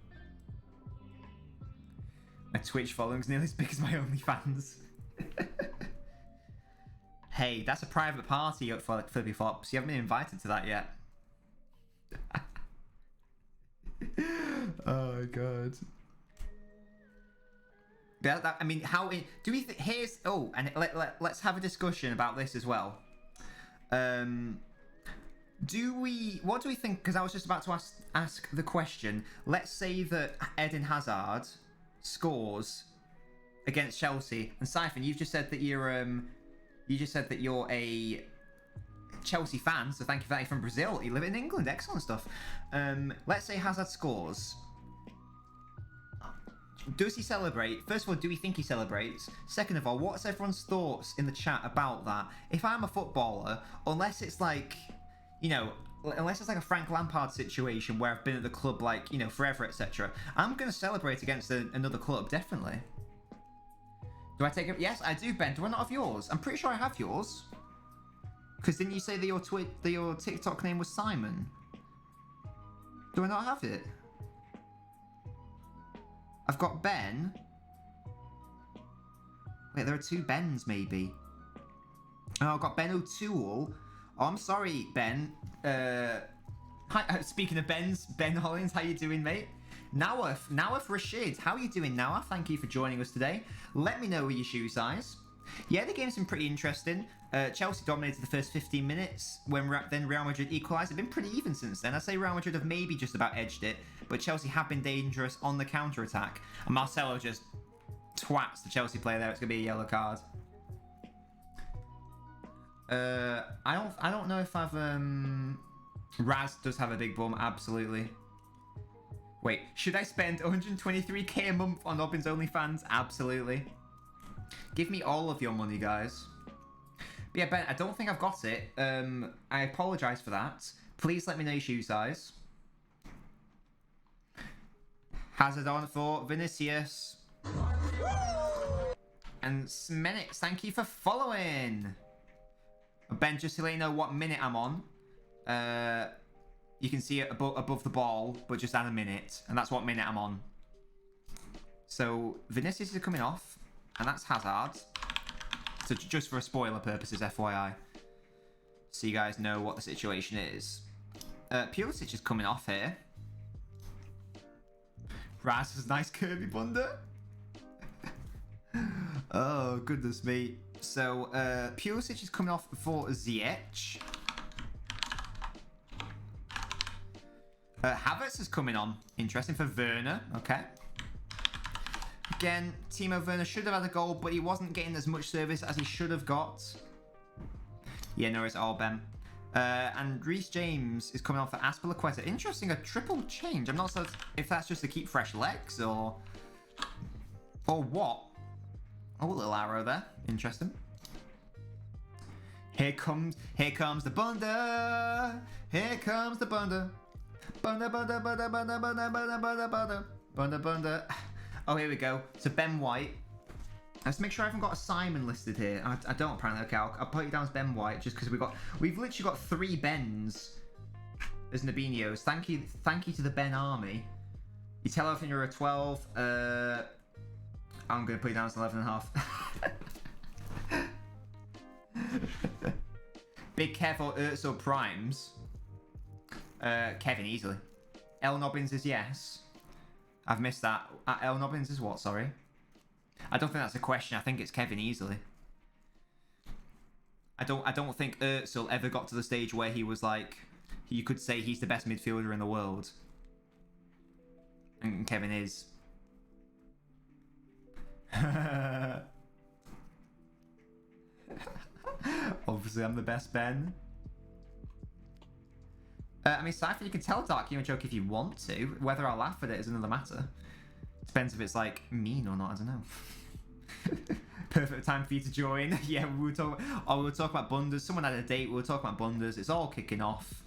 My Twitch following's nearly as big as my OnlyFans. Hey, that's a private party for Flippy Flops. You haven't been invited to that yet. Oh god. I mean, how do we? Here's and let's have a discussion about this as well. What do we think? Because I was just about to ask the question. Let's say that Eden Hazard scores against Chelsea, and Siphon, you've just said that you're a Chelsea fan, so thank you for that. You're from Brazil. You live in England. Excellent stuff. Let's say Hazard scores. Does he celebrate? First of all, do we think he celebrates? Second of all, what's everyone's thoughts in the chat about that? If I'm a footballer, unless it's like, unless it's like a Frank Lampard situation where I've been at the club like, forever, etc., I'm going to celebrate against another club, definitely. Do I take it? Yes, I do, Ben. Do I not have yours? I'm pretty sure I have yours. Because didn't you say that your TikTok name was Simon? Do I not have it? I've got Ben. Wait, there are two Bens, maybe. Oh, I've got Ben O'Toole. Oh, I'm sorry, Ben. Hi, speaking of Bens, Ben Hollins, how you doing, mate? Nawaf Rashid, how are you doing, Nawaf? Thank you for joining us today. Let me know your shoe size. Yeah, the game's been pretty interesting. Chelsea dominated the first 15 minutes, then Real Madrid equalised. It's been pretty even since then. I'd say Real Madrid have maybe just about edged it, but Chelsea have been dangerous on the counter-attack. And Marcelo just twats the Chelsea player there. It's going to be a yellow card. I don't know if I've... Raz does have a big bum, absolutely. Wait, should I spend 123k a month on Nobbins OnlyFans? Absolutely. Give me all of your money, guys. But yeah, Ben, I don't think I've got it. I apologise for that. Please let me know your shoe size. Hazard on for Vinicius. And Smenix, thank you for following. Ben, just to let you know what minute I'm on. You can see it above the ball, but just add a minute. And that's what minute I'm on. So, Vinicius is coming off. And that's Hazard. So, just for spoiler purposes, FYI. So you guys know what the situation is. Pulisic is coming off here. Raz has nice curvy bunda. Oh, goodness me. So, Pulisic is coming off for Ziyech. Havertz is coming on. Interesting for Werner. Okay. Again, Timo Werner should have had a goal, but he wasn't getting as much service as he should have got. Yeah, no, it's all Ben. And Reece James is coming on for Aspilicueta. Interesting, a triple change. I'm not certain if that's just to keep fresh legs or what. Oh, a little arrow there. Interesting. Here comes the bunda. Here comes the bunda. Bunda, bunda, bunda, bunda, bunda, bunda, bunda, bunda, bunda, bunda. Oh, here we go. So Ben White. Let's make sure I haven't got a Simon listed here. I don't apparently. Okay, I'll put you down as Ben White just because we've literally got 3 Bens as Nabinios. Thank you to the Ben army. You tell everything you're a 12. I'm gonna put you down as 11.5. Big Kev or Urso Primes. Kevin easily. LNobbins is yes. I've missed that. LNobbins is what? Sorry. I don't think that's a question. I think it's Kevin easily. I don't think Ursul ever got to the stage where he was like, you could say he's the best midfielder in the world. And Kevin is. Obviously, I'm the best Ben. I mean, Cypher, you can tell Dark Humor joke if you want to. Whether I'll laugh at it is another matter. Depends if it's like mean or not. I don't know. Perfect time for you to join. Yeah, we were talk about bunders. Someone had a date. We were talking about bunders. It's all kicking off.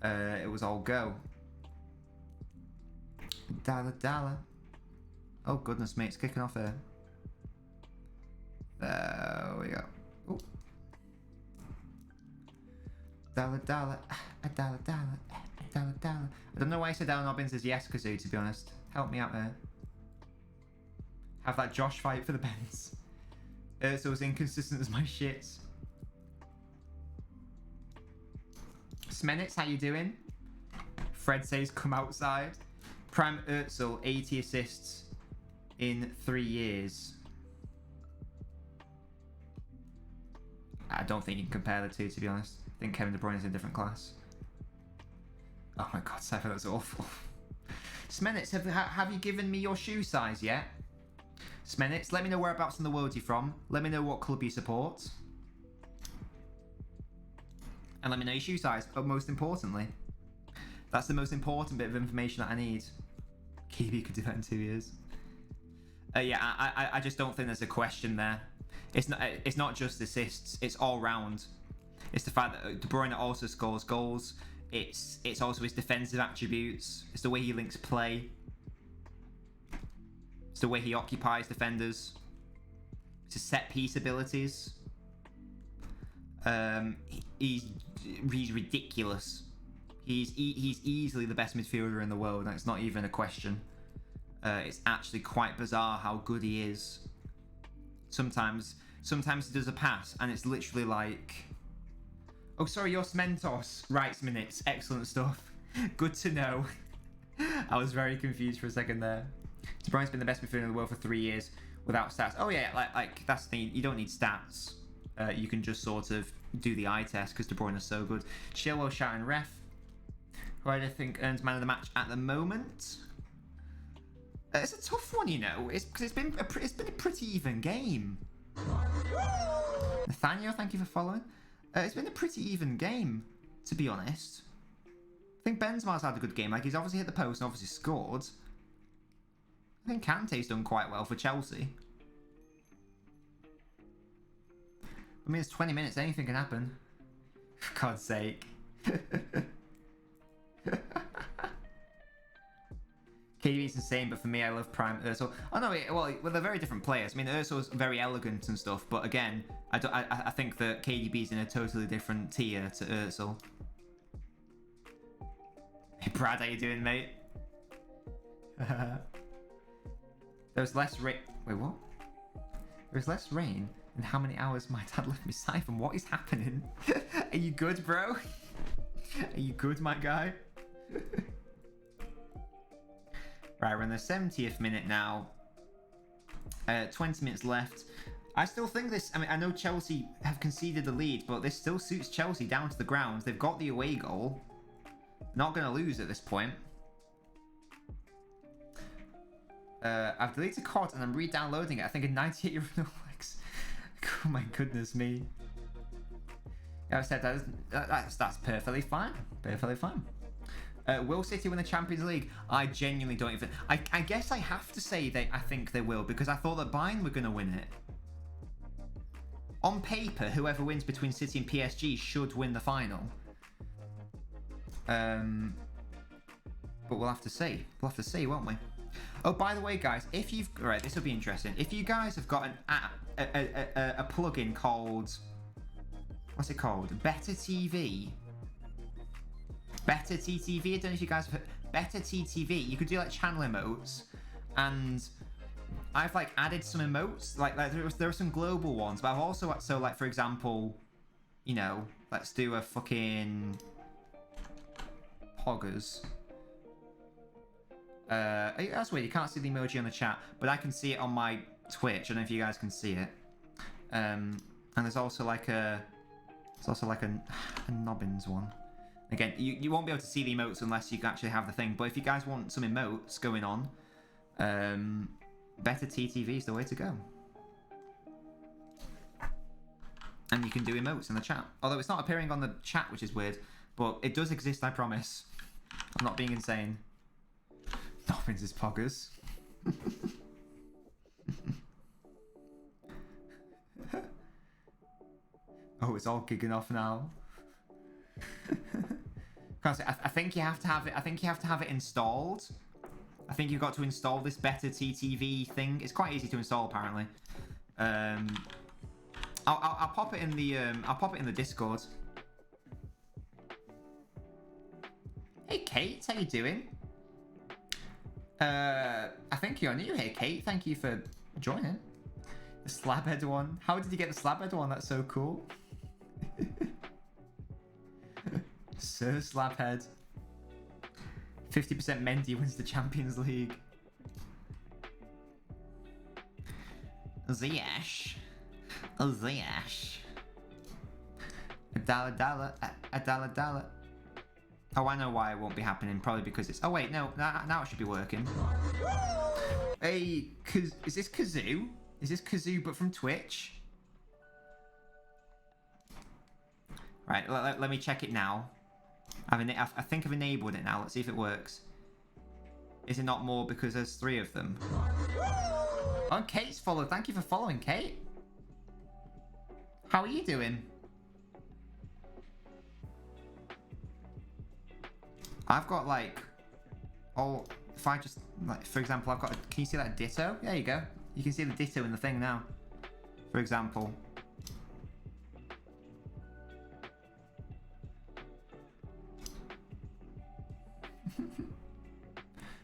It was all go. Dollar. Oh goodness me, it's kicking off here. There we go. Ooh. Dollar. I don't know why I said LNobbins is yes, Kazoo, to be honest. Help me out there. Have that Josh fight for the Benz. So as inconsistent as my shits. Smenitz, how you doing? Fred says come outside. Prime Ertzl, 80 assists in 3 years. I don't think you can compare the two, to be honest. I think Kevin De Bruyne is in a different class. Oh my god, Cypher, that's awful. Smenitz, have you given me your shoe size yet? Smenitz, let me know whereabouts in the world you're from. Let me know what club you support. And let me know your shoe size, but most importantly. That's the most important bit of information that I need. KB could do that in 2 years. Yeah, I just don't think there's a question there. It's not just assists, it's all round. It's the fact that De Bruyne also scores goals. It's also his defensive attributes. It's the way he links play. It's the way he occupies defenders. It's his set piece abilities. He's ridiculous. He's easily the best midfielder in the world, and it's not even a question. It's actually quite bizarre how good he is. Sometimes he does a pass, and it's literally like, oh, sorry, you're Smentos. Right, minutes. Excellent stuff. Good to know. I was very confused for a second there. De Bruyne's been the best midfielder in the world for 3 years without stats. Oh yeah, like that's the thing. You don't need stats. You can just sort of do the eye test because De Bruyne is so good. Chilwell shouting ref. Who I think earns man of the match at the moment. It's a tough one, you know. It's because it's been a pretty even game. Nathaniel, thank you for following. It's been a pretty even game, to be honest. I think Benzema's had a good game. Like, he's obviously hit the post and obviously scored. I think Kante's done quite well for Chelsea. I mean, it's 20 minutes. Anything can happen. For God's sake. KDB's insane, but for me, I love Prime Özil. Oh no, well, they're very different players. I mean, Özil's very elegant and stuff, but again, I think that KDB's in a totally different tier to Özil. Hey Brad, how you doing, mate? There's less rain. Wait, what? There's less rain in how many hours my dad left me Siphon. What is happening? Are you good, bro? Are you good, my guy? Right, we're in the 70th minute now. 20 minutes left. I still think this... I mean, I know Chelsea have conceded the lead, but this still suits Chelsea down to the ground. They've got the away goal. Not going to lose at this point. I've deleted COD and I'm re-downloading it. I think in 98 Alex. Oh my goodness me. Yeah, I said that's perfectly fine. Perfectly fine. Will City win the Champions League? I genuinely don't even... I guess I have to say I think they will, because I thought that Bayern were going to win it. On paper, whoever wins between City and PSG should win the final. But we'll have to see. We'll have to see, won't we? Oh, by the way, guys, if you've... Right, this will be interesting. If you guys have got an app, a plugin called... What's it called? Better TV. Better TTV. I don't know if you guys have heard. Better TTV. You could do like channel emotes, and I've like added some emotes. Like there are some global ones, but I've also like for example, you know, let's do a fucking poggers. That's weird. You can't see the emoji on the chat, but I can see it on my Twitch. I don't know if you guys can see it. And there's also like a LNobbins one. Again, you won't be able to see the emotes unless you actually have the thing. But if you guys want some emotes going on, Better TTV is the way to go. And you can do emotes in the chat. Although it's not appearing on the chat, which is weird. But it does exist, I promise. I'm not being insane. Nothing's is poggers. Oh, it's all kicking off now. I think you have to have it. I think you have to have it installed. I think you've got to install this Better TTV thing. It's quite easy to install, apparently. I'll pop it in the Discord. Hey Kate, how you doing? I think you're new here, Kate. Thank you for joining. The slabhead one. How did you get the slabhead one? That's so cool. Sir Slabhead. 50% Mendy wins the Champions League. Ziyech. Ziyech. A dollar. Oh, I know why it won't be happening. Probably because it's... Oh, wait, no. Now it should be working. Hey, is this Kazoo? Is this Kazoo but from Twitch? Right, let me check it now. I think I've enabled it now. Let's see if it works. Is it not more because there's 3 of them? Oh, Kate's followed. Thank you for following, Kate. How are you doing? I've got like... Oh, if I just... Like, for example, I've got... Can you see that ditto? There you go. You can see the ditto in the thing now. For example.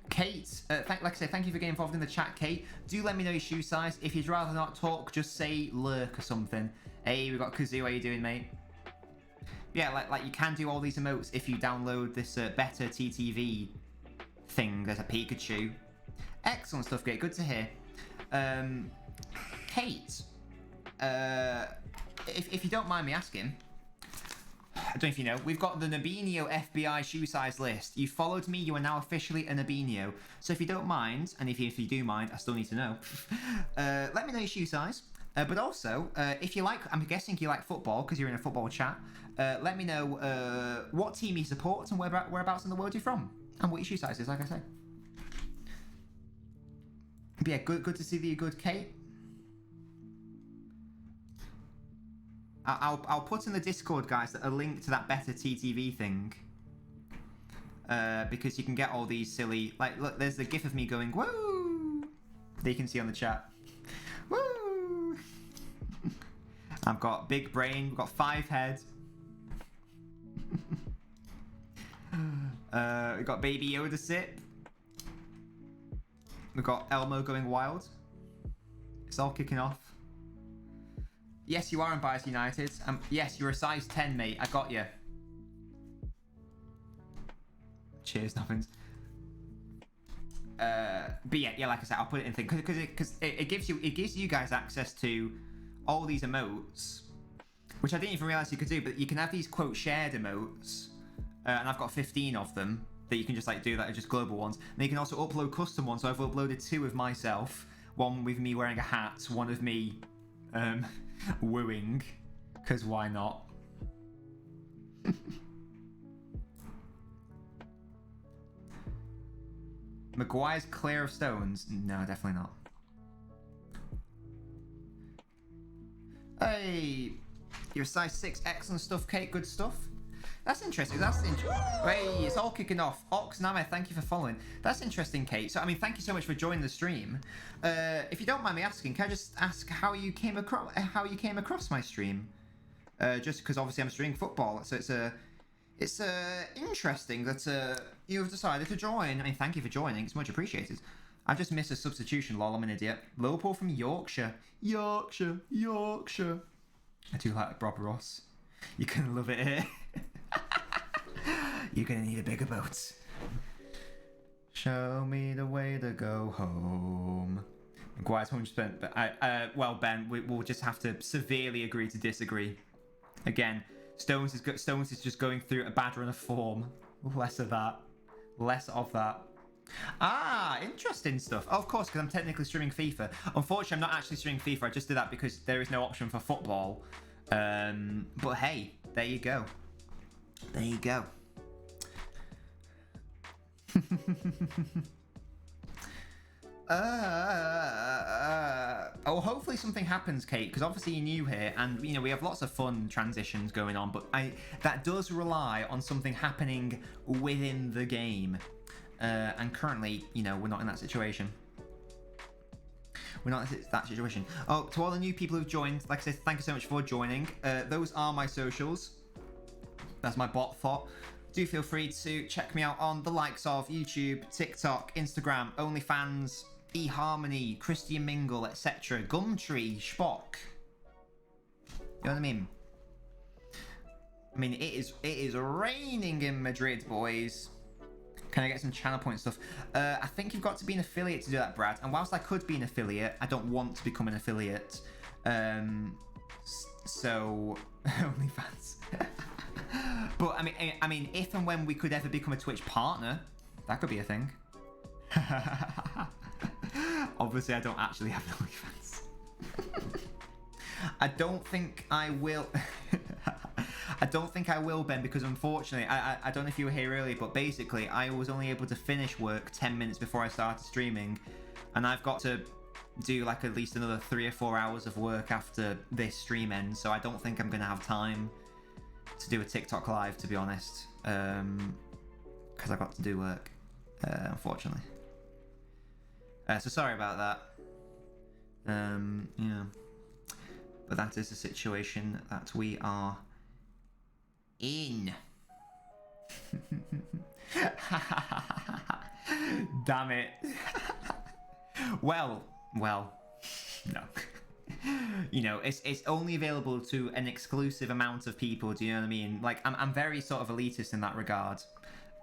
Kate, like I said, thank you for getting involved in the chat, Kate. Do let me know your shoe size. If you'd rather not talk, just say lurk or something. Hey, we've got Kazoo. How you doing, mate? Yeah, like you can do all these emotes if you download this better TTV thing. There's a Pikachu. Excellent stuff, Kate. Good to hear. Kate, if you don't mind me asking, I don't know if you know, we've got the Nabinho FBI shoe size list. You followed me, you are now officially a Nabinho. So if you don't mind, and if you do mind, I still need to know, let me know your shoe size. But also, if you like, I'm guessing you like football, because you're in a football chat, let me know what team you support and whereabouts in the world you're from, and what your shoe size is, like I say. But yeah, good to see that you're good, Kate. I'll put in the Discord, guys, a link to that better TTV thing. Because you can get all these silly... Like, look, there's the gif of me going, woo! That you can see on the chat. Woo! I've got big brain. We've got 5 heads. We've got Baby Yoda sip. We've got Elmo going wild. It's all kicking off. Yes, you are unbiased United. Yes, you're a size 10, mate. I got you. Cheers, Nothings. But yeah, like I said, I'll put it in thing because it gives you guys access to all these emotes, which I didn't even realize you could do. But you can have these quote shared emotes, and I've got 15 of them that you can just like do that are just global ones. And you can also upload custom ones. So I've uploaded 2 of myself. One with me wearing a hat. One of me. Wooing, because why not? Maguire's clear of stones? No, definitely not. Hey, you're a size 6. Excellent stuff, Kate. Good stuff. That's interesting. Hey, it's all kicking off. Oxname, thank you for following. That's interesting, Kate. So, I mean, thank you so much for joining the stream. If you don't mind me asking, can I just ask how you came across my stream? Just because obviously I'm streaming football, so it's interesting that you've decided to join. I mean, thank you for joining. It's much appreciated. I just missed a substitution. Lol, I'm an idiot. Liverpool from Yorkshire. Yorkshire. I do like Bob Ross. You're gonna love it here. You're gonna need a bigger boat. Show me the way to go home. Quite 100%, but well, Ben, we'll just have to severely agree to disagree. Again, Stones is just going through a bad run of form. Less of that. Ah, interesting stuff. Oh, of course, because I'm technically streaming FIFA. Unfortunately, I'm not actually streaming FIFA. I just did that because there is no option for football. But hey, there you go. There you go. Oh, hopefully something happens, Kate, because obviously you're new here, and you know we have lots of fun transitions going on, but that does rely on something happening within the game, and currently, you know, we're not in that situation. We're not in that situation. Oh, to all the new people who've joined, like I said, thank you so much for joining. Those are my socials. That's my bot thought. Do feel free to check me out on the likes of YouTube, TikTok, Instagram, OnlyFans, eHarmony, Christian Mingle, etc. Gumtree, Spock. You know what I mean? I mean, it is raining in Madrid, boys. Can I get some channel point stuff? I think you've got to be an affiliate to do that, Brad. And whilst I could be an affiliate, I don't want to become an affiliate. So OnlyFans. But I mean, if and when we could ever become a Twitch partner, that could be a thing. Obviously, I don't actually have an OnlyFans. I don't think I will. I don't think I will, Ben, because unfortunately, I don't know if you were here earlier, but basically, I was only able to finish work 10 minutes before I started streaming, and I've got to do like at least another 3 or 4 hours of work after this stream ends, so I don't think I'm going to have time to do a TikTok live, to be honest, because I got to do work, unfortunately. So sorry about that. Yeah. But that is the situation that we are in. Damn it. Well, no. You know, it's only available to an exclusive amount of people. Do you know what I mean? Like, I'm very sort of elitist in that regard.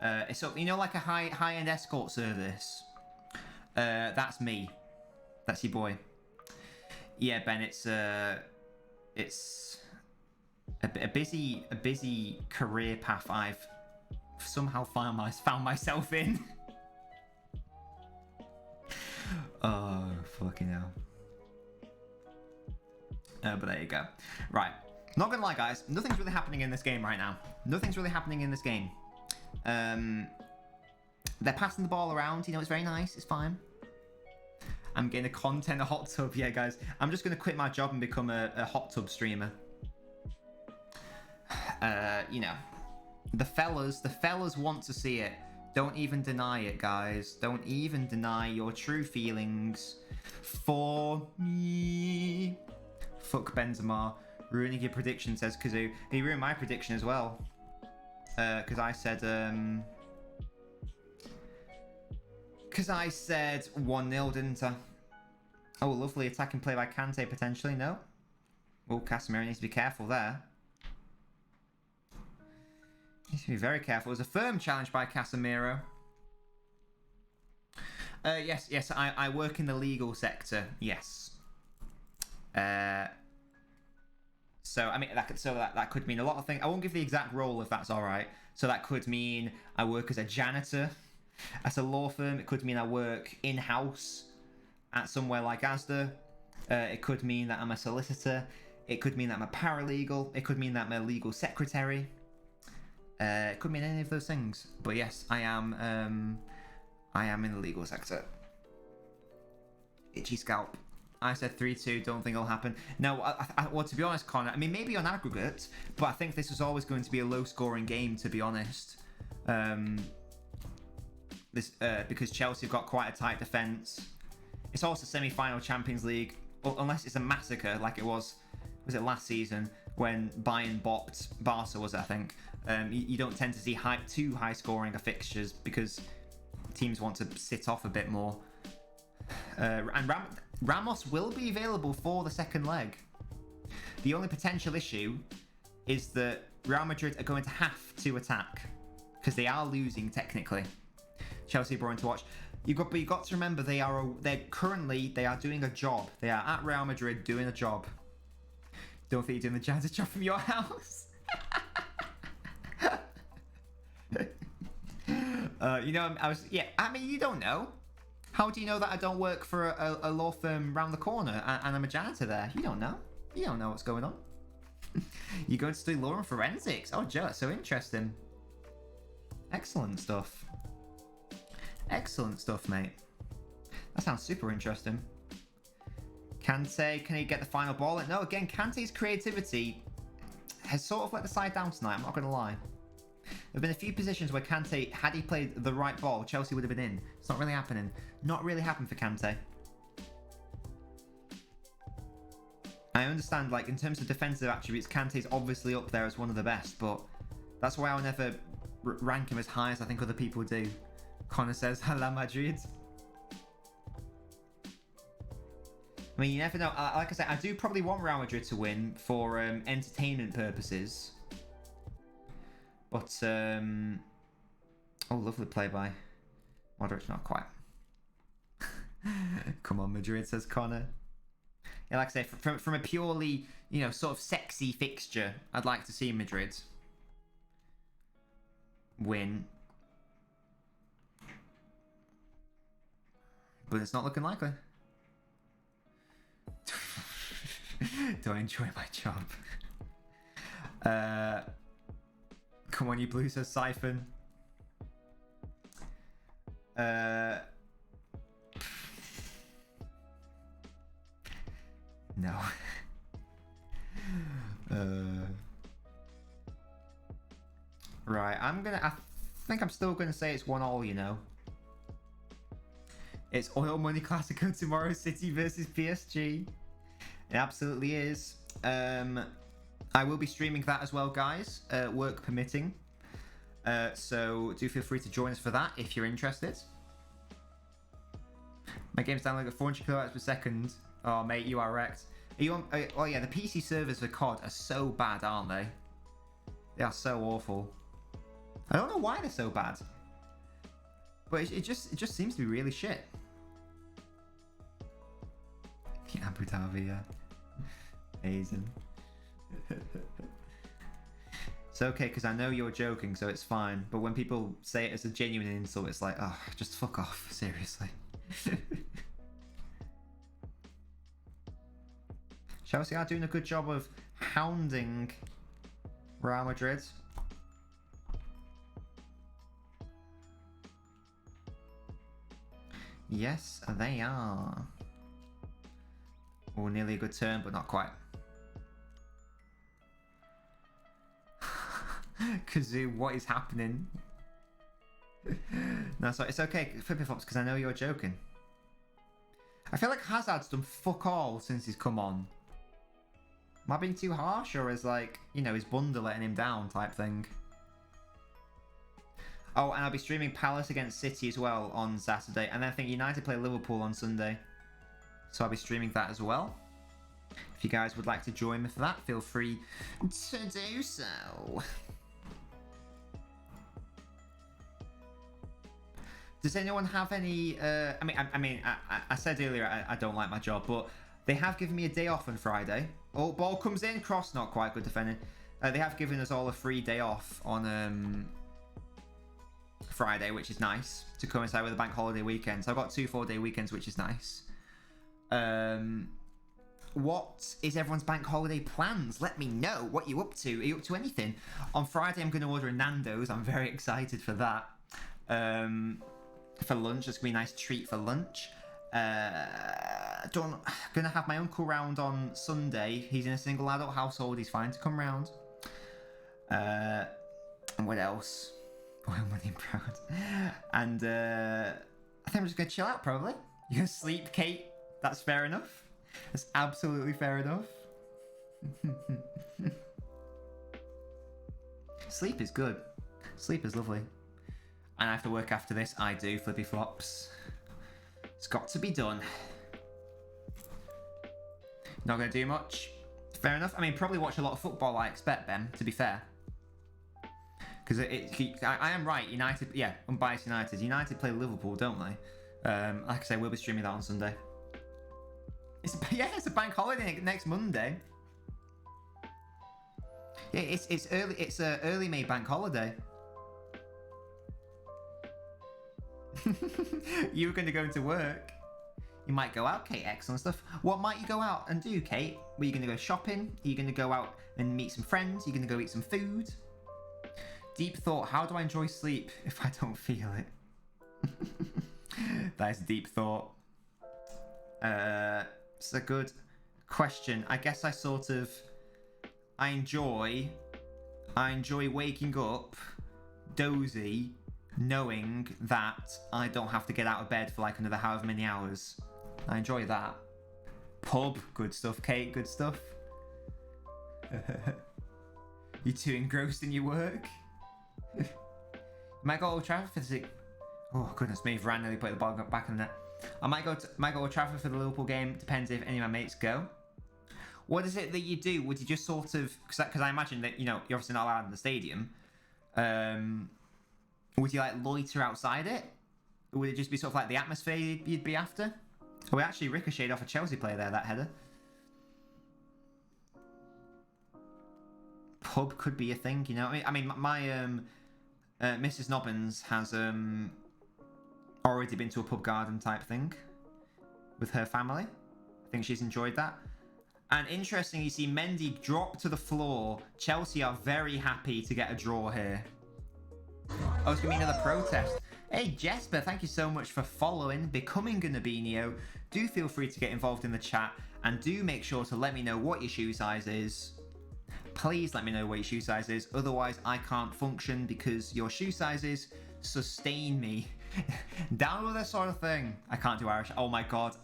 It's, you know, like a high-end escort service. That's me. That's your boy. Yeah, Ben. It's a busy career path I've somehow found myself in. Oh, fucking hell. But there you go. Right. Not gonna lie, guys. Nothing's really happening in this game right now. Nothing's really happening in this game. They're passing the ball around. You know, it's very nice. It's fine. I'm getting a hot tub. Yeah, guys. I'm just gonna quit my job and become a hot tub streamer. You know, the fellas want to see it. Don't even deny it, guys. Don't even deny your true feelings for me. Fuck Benzema. Ruining your prediction, says Kazoo. He ruined my prediction as well. Because I said 1-0, didn't I? Oh, lovely attacking play by Kante, potentially. No. Oh, Casemiro needs to be careful there. Needs to be very careful. It was a firm challenge by Casemiro. Yes, I work in the legal sector. Yes. So I mean, that could mean a lot of things. I won't give the exact role if that's all right. So that could mean I work as a janitor at a law firm. It could mean I work in-house at somewhere like Asda. It could mean that I'm a solicitor. It could mean that I'm a paralegal. It could mean that I'm a legal secretary. It could mean any of those things. But yes, I am in the legal sector. Itchy scalp. I said 3-2, don't think it'll happen. No, well, to be honest, Connor, I mean, maybe on aggregate, but I think this was always going to be a low-scoring game, to be honest. Because Chelsea have got quite a tight defence. It's also semi-final Champions League, unless it's a massacre like it was it last season when Bayern bopped Barca, was it, I think. You don't tend to see too high-scoring fixtures because teams want to sit off a bit more. And Ramos will be available for the second leg. The only potential issue is that Real Madrid are going to have to attack because they are losing technically. Chelsea are boring to watch. You've got to remember they're currently doing a job. They are at Real Madrid doing a job. Don't think you're doing the janitor job from your house. You know, I mean, you don't know. How do you know that I don't work for a law firm round the corner and I'm a janitor there? You don't know. You don't know what's going on. You're going to study law and forensics. Oh, Joe, that's so interesting. Excellent stuff. Excellent stuff, mate. That sounds super interesting. Kante, can he get the final ball? No, again, Kante's creativity has sort of let the side down tonight, I'm not going to lie. There have been a few positions where Kante, had he played the right ball, Chelsea would have been in. It's not really happening. Not really happened for Kante. I understand, like, in terms of defensive attributes, Kante's obviously up there as one of the best, but that's why I'll never rank him as high as I think other people do. Connor says, Hala Madrid. I mean, you never know. Like I said, I do probably want Real Madrid to win for entertainment purposes. But, oh, lovely play by Modric, not quite. Come on, Madrid, says Connor. Yeah, like I say, from a purely, you know, sort of sexy fixture, I'd like to see Madrid win. But it's not looking likely. Do I enjoy my job? Come on, you blue, says Siphon. No. Right, I think I'm still gonna say it's 1-1, you know. It's Oil Money Classico tomorrow, City versus PSG. It absolutely is. I will be streaming that as well, guys, work permitting. So do feel free to join us for that if you're interested. My game's downloading at 400 kilobytes per second. Oh, mate, you are wrecked. Are you on? Oh, yeah, the PC servers for COD are so bad, aren't they? They are so awful. I don't know why they're so bad, but it just seems to be really shit. Yeah, Abu Dhabi, yeah. Amazing. It's okay, because I know you're joking, so it's fine. But when people say it as a genuine insult, it's like, oh, just fuck off, seriously. Chelsea are doing a good job of hounding Real Madrid. Yes, they are. Oh, nearly a good turn, but not quite. Kazoo, what is happening? No, sorry, it's okay, Flippy Flops, because I know you're joking. I feel like Hazard's done fuck all since he's come on. Am I being too harsh, or is, like, you know, his bundle letting him down type thing? Oh, and I'll be streaming Palace against City as well on Saturday, and then I think United play Liverpool on Sunday. So I'll be streaming that as well. If you guys would like to join me for that, feel free to do so. Does anyone have any? I said earlier I don't like my job, but they have given me a day off on Friday. Oh, ball comes in, cross, not quite, good defending. They have given us all a free day off on Friday, which is nice, to coincide with the bank holiday weekend. So I've got 2 4-day weekends, which is nice. What is everyone's bank holiday plans? Let me know what you're up to. Are you up to anything? On Friday, I'm going to order a Nando's. I'm very excited for that. For lunch, it's going to be a nice treat for lunch. Going to have my uncle round on Sunday. He's in a single adult household. He's fine to come round. And what else? Oil Money Proud. And I think I'm just going to chill out, probably. You're going to sleep, Kate? That's fair enough. That's absolutely fair enough. Sleep is good. Sleep is lovely. And I have to work after this. I do, Flippy Flops. It's got to be done. Not going to do much. Fair enough. I mean, probably watch a lot of football, I expect, Ben, to be fair. Because I am right. United, yeah, unbiased United. United play Liverpool, don't they? Like I say, we'll be streaming that on Sunday. It's a bank holiday next Monday. Yeah, it's early. It's a early May bank holiday. You were going to go into work. You might go out, Kate. Excellent stuff. What might you go out and do, Kate? Are you going to go shopping? Are you going to go out and meet some friends? Are you going to go eat some food? Deep thought. How do I enjoy sleep if I don't feel it? That is deep thought. It's a good question. I guess I enjoy waking up dozy, knowing that I don't have to get out of bed for like another however many hours. I enjoy that. Pub, good stuff, Kate, good stuff. You too engrossed in your work? You might go to Old Trafford for the... Oh, goodness me, Varane nearly put the ball back in the net. I might go to Old Trafford for the Liverpool game. Depends if any of my mates go. What is it that you do? Would you just sort of... Because I imagine that, you know, you're obviously not allowed in the stadium. Would you, like, loiter outside it? Or would it just be sort of like the atmosphere you'd be after? Oh, we actually ricocheted off a Chelsea player there, that header. Pub could be a thing, you know? I mean, my Mrs. Nobbins has already been to a pub garden type thing with her family. I think she's enjoyed that. And interesting, you see Mendy drop to the floor. Chelsea are very happy to get a draw here. Oh, it's going to be another protest. Hey, Jesper, thank you so much for following, becoming a Nobinio. Do feel free to get involved in the chat. And do make sure to let me know what your shoe size is. Please let me know what your shoe size is. Otherwise, I can't function because your shoe sizes sustain me. Down with this sort of thing. I can't do Irish. Oh my god,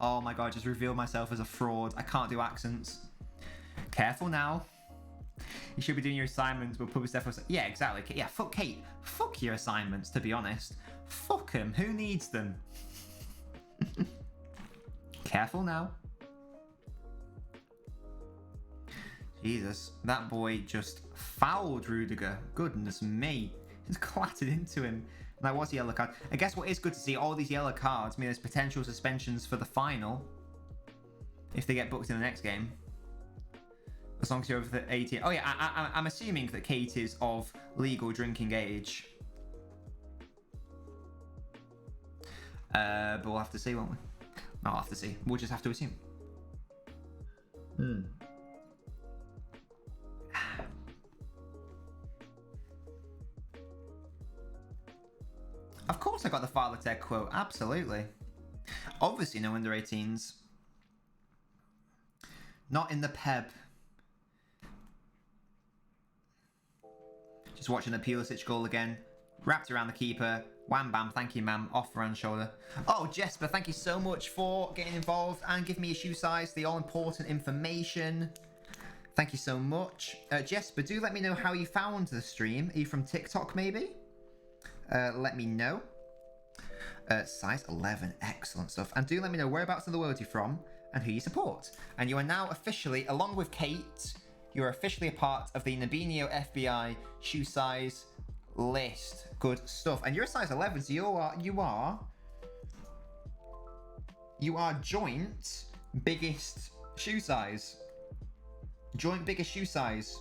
oh my god, just revealed myself as a fraud. I can't do accents. Careful now. You should be doing your assignments, but public stuff was... Yeah, exactly. Yeah, fuck Kate. Fuck your assignments, to be honest. Fuck them. Who needs them? Careful now. Jesus, that boy just fouled Rudiger. Goodness me. He's clattered into him. That was a yellow card. I guess what is good to see, all these yellow cards mean there's potential suspensions for the final if they get booked in the next game. As long as you're over the 18. Oh yeah, I'm assuming that Kate is of legal drinking age. But we'll have to see, won't we? No, I'll have to see. We'll just have to assume. Of course I got the Father Ted quote. Absolutely. Obviously no under 18s. Not in the Peb. Just watching the Pulisic goal again. Wrapped around the keeper. Wham bam, thank you ma'am. Off around the shoulder. Oh, Jesper, thank you so much for getting involved and giving me a shoe size. The all important information. Thank you so much. Jesper, do let me know how you found the stream. Are you from TikTok maybe? Let me know. Size 11, excellent stuff. And do let me know whereabouts in the world you're from and who you support. And you are now officially, along with Kate, you are officially a part of the Nobinio FBI shoe size list. Good stuff. And you're a size 11, so you are joint biggest shoe size. Joint biggest shoe size.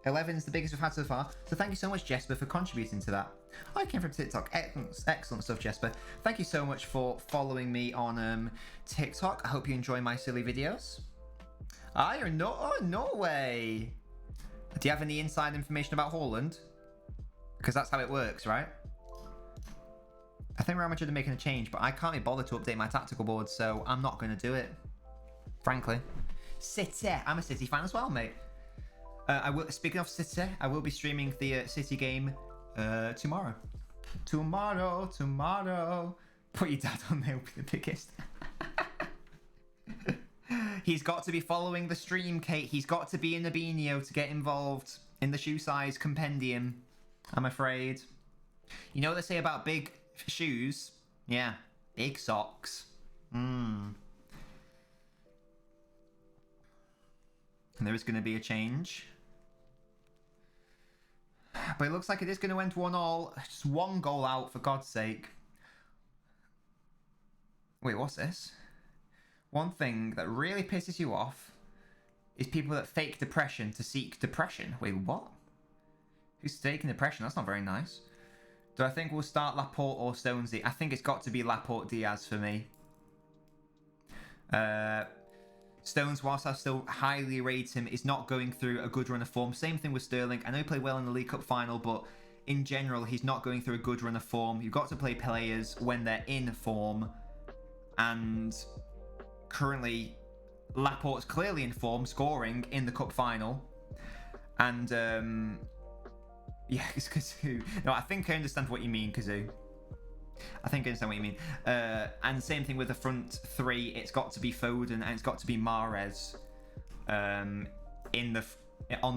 11's the biggest we've had so far. So thank you so much, Jesper, for contributing to that. I came from TikTok. Excellent stuff, Jesper. Thank you so much for following me on TikTok. I hope you enjoy my silly videos. Ah, you're in Norway. Do you have any inside information about Haaland? Because that's how it works, right? I think Real Madrid are making a change, but I can't be bothered to update my tactical board, so I'm not going to do it. Frankly. City. I'm a City fan as well, mate. Speaking of City, I will be streaming the City game tomorrow. Tomorrow. Put your dad on there will be the biggest. He's got to be following the stream, Kate. He's got to be in Nobinio to get involved in the shoe size compendium, I'm afraid. You know what they say about big shoes? Yeah, big socks. And there is going to be a change. But it looks like it is going to end 1-1. Just one goal out, for God's sake. Wait, what's this? One thing that really pisses you off is people that fake depression to seek depression. Wait, what? Who's faking depression? That's not very nice. Do I think we'll start Laporte or Stonesy? I think it's got to be Laporte Diaz for me. Stones, whilst I still highly rate him, is not going through a good run of form. Same thing with Sterling. I know he played well in the League Cup final, but in general, he's not going through a good run of form. You've got to play players when they're in form. And currently, Laporte's clearly in form, scoring in the Cup final. And, yeah, it's Kazoo. No, I think I understand what you mean, Kazoo. I think I understand what you mean. And same thing with the front three. It's got to be Foden and it's got to be Mahrez on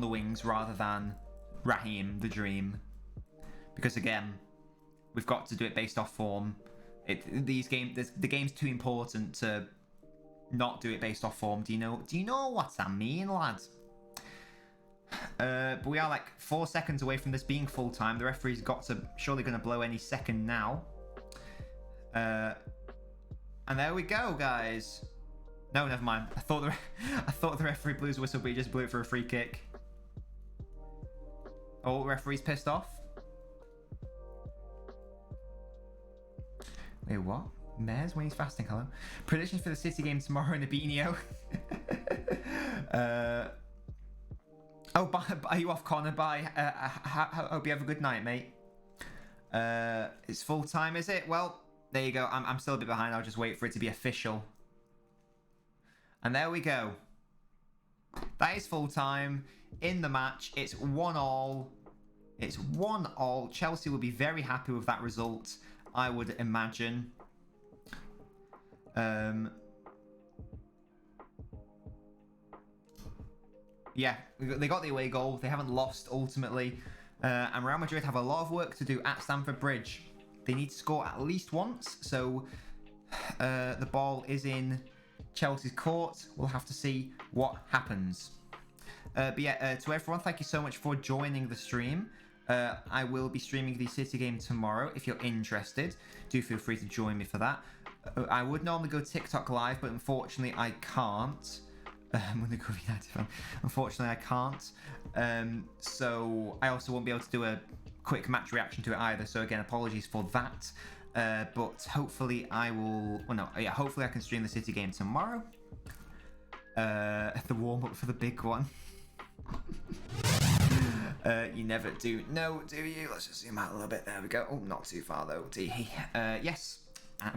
the wings rather than Raheem, the dream. Because again, we've got to do it based off form. The game's too important to not do it based off form. Do you know what I mean, lads? But we are like 4 seconds away from this being full time. The referee's surely going to blow any second now. And there we go, guys. No, never mind. I thought the referee blew his whistle, but he just blew it for a free kick. Oh, the referee's pissed off. Wait, what? Mares when he's fasting. Hello. Predictions for the City game tomorrow in Abinio. Are you off, Connor? Bye. Hope you have a good night, mate. It's full time, is it? Well, there you go. I'm still a bit behind. I'll just wait for it to be official. And there we go. That is full time in the match. It's 1-1. It's 1-1. Chelsea will be very happy with that result, I would imagine. Yeah, they got the away goal. They haven't lost ultimately. And Real Madrid have a lot of work to do at Stamford Bridge. They need to score at least once. So the ball is in Chelsea's court. We'll have to see what happens. But yeah, to everyone, thank you so much for joining the stream. I will be streaming the City game tomorrow. If you're interested, do feel free to join me for that. I would normally go TikTok live, but unfortunately I can't. I'm going to go United fan. Unfortunately, I can't. So I also won't be able to do a quick match reaction to it either. So again, apologies for that. But hopefully I will. Well, no, yeah. Hopefully I can stream the City game tomorrow. The warm up for the big one. You never do. No, do you? Let's just zoom out a little bit. There we go. Oh, not too far though. Yes.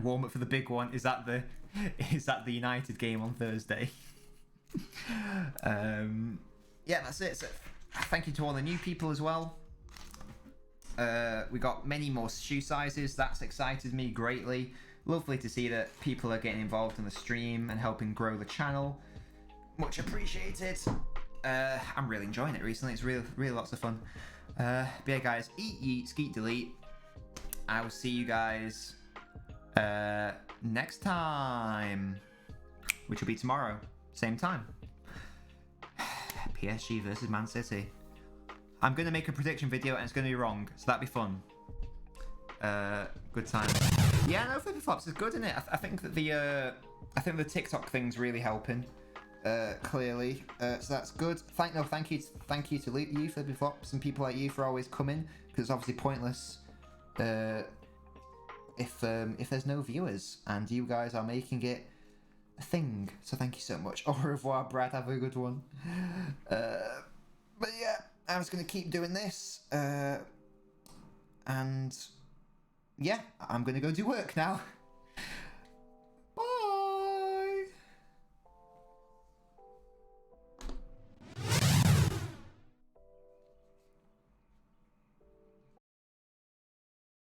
Warm up for the big one. Is that the United game on Thursday? Yeah, that's it. So thank you to all the new people as well. We got many more shoe sizes. That's excited me greatly. Lovely to see that people are getting involved in the stream and helping grow the channel. Much appreciated. I'm really enjoying it recently. It's really lots of fun. But yeah, guys, eat, yeet, skeet, delete. I will see you guys next time, which will be tomorrow, same time. PSG versus Man City. I'm going to make a prediction video and it's going to be wrong, so that'd be fun. Good time. Yeah, no, flippy flops is good, isn't it? I think that the TikTok thing's really helping. Clearly, so that's good. Thank you to you, flippy flops, and people like you for always coming, because it's obviously pointless if there's no viewers, and you guys are making it a thing. So thank you so much. Au revoir, Brad. Have a good one. But yeah, I'm just gonna keep doing this, and yeah, I'm gonna go do work now.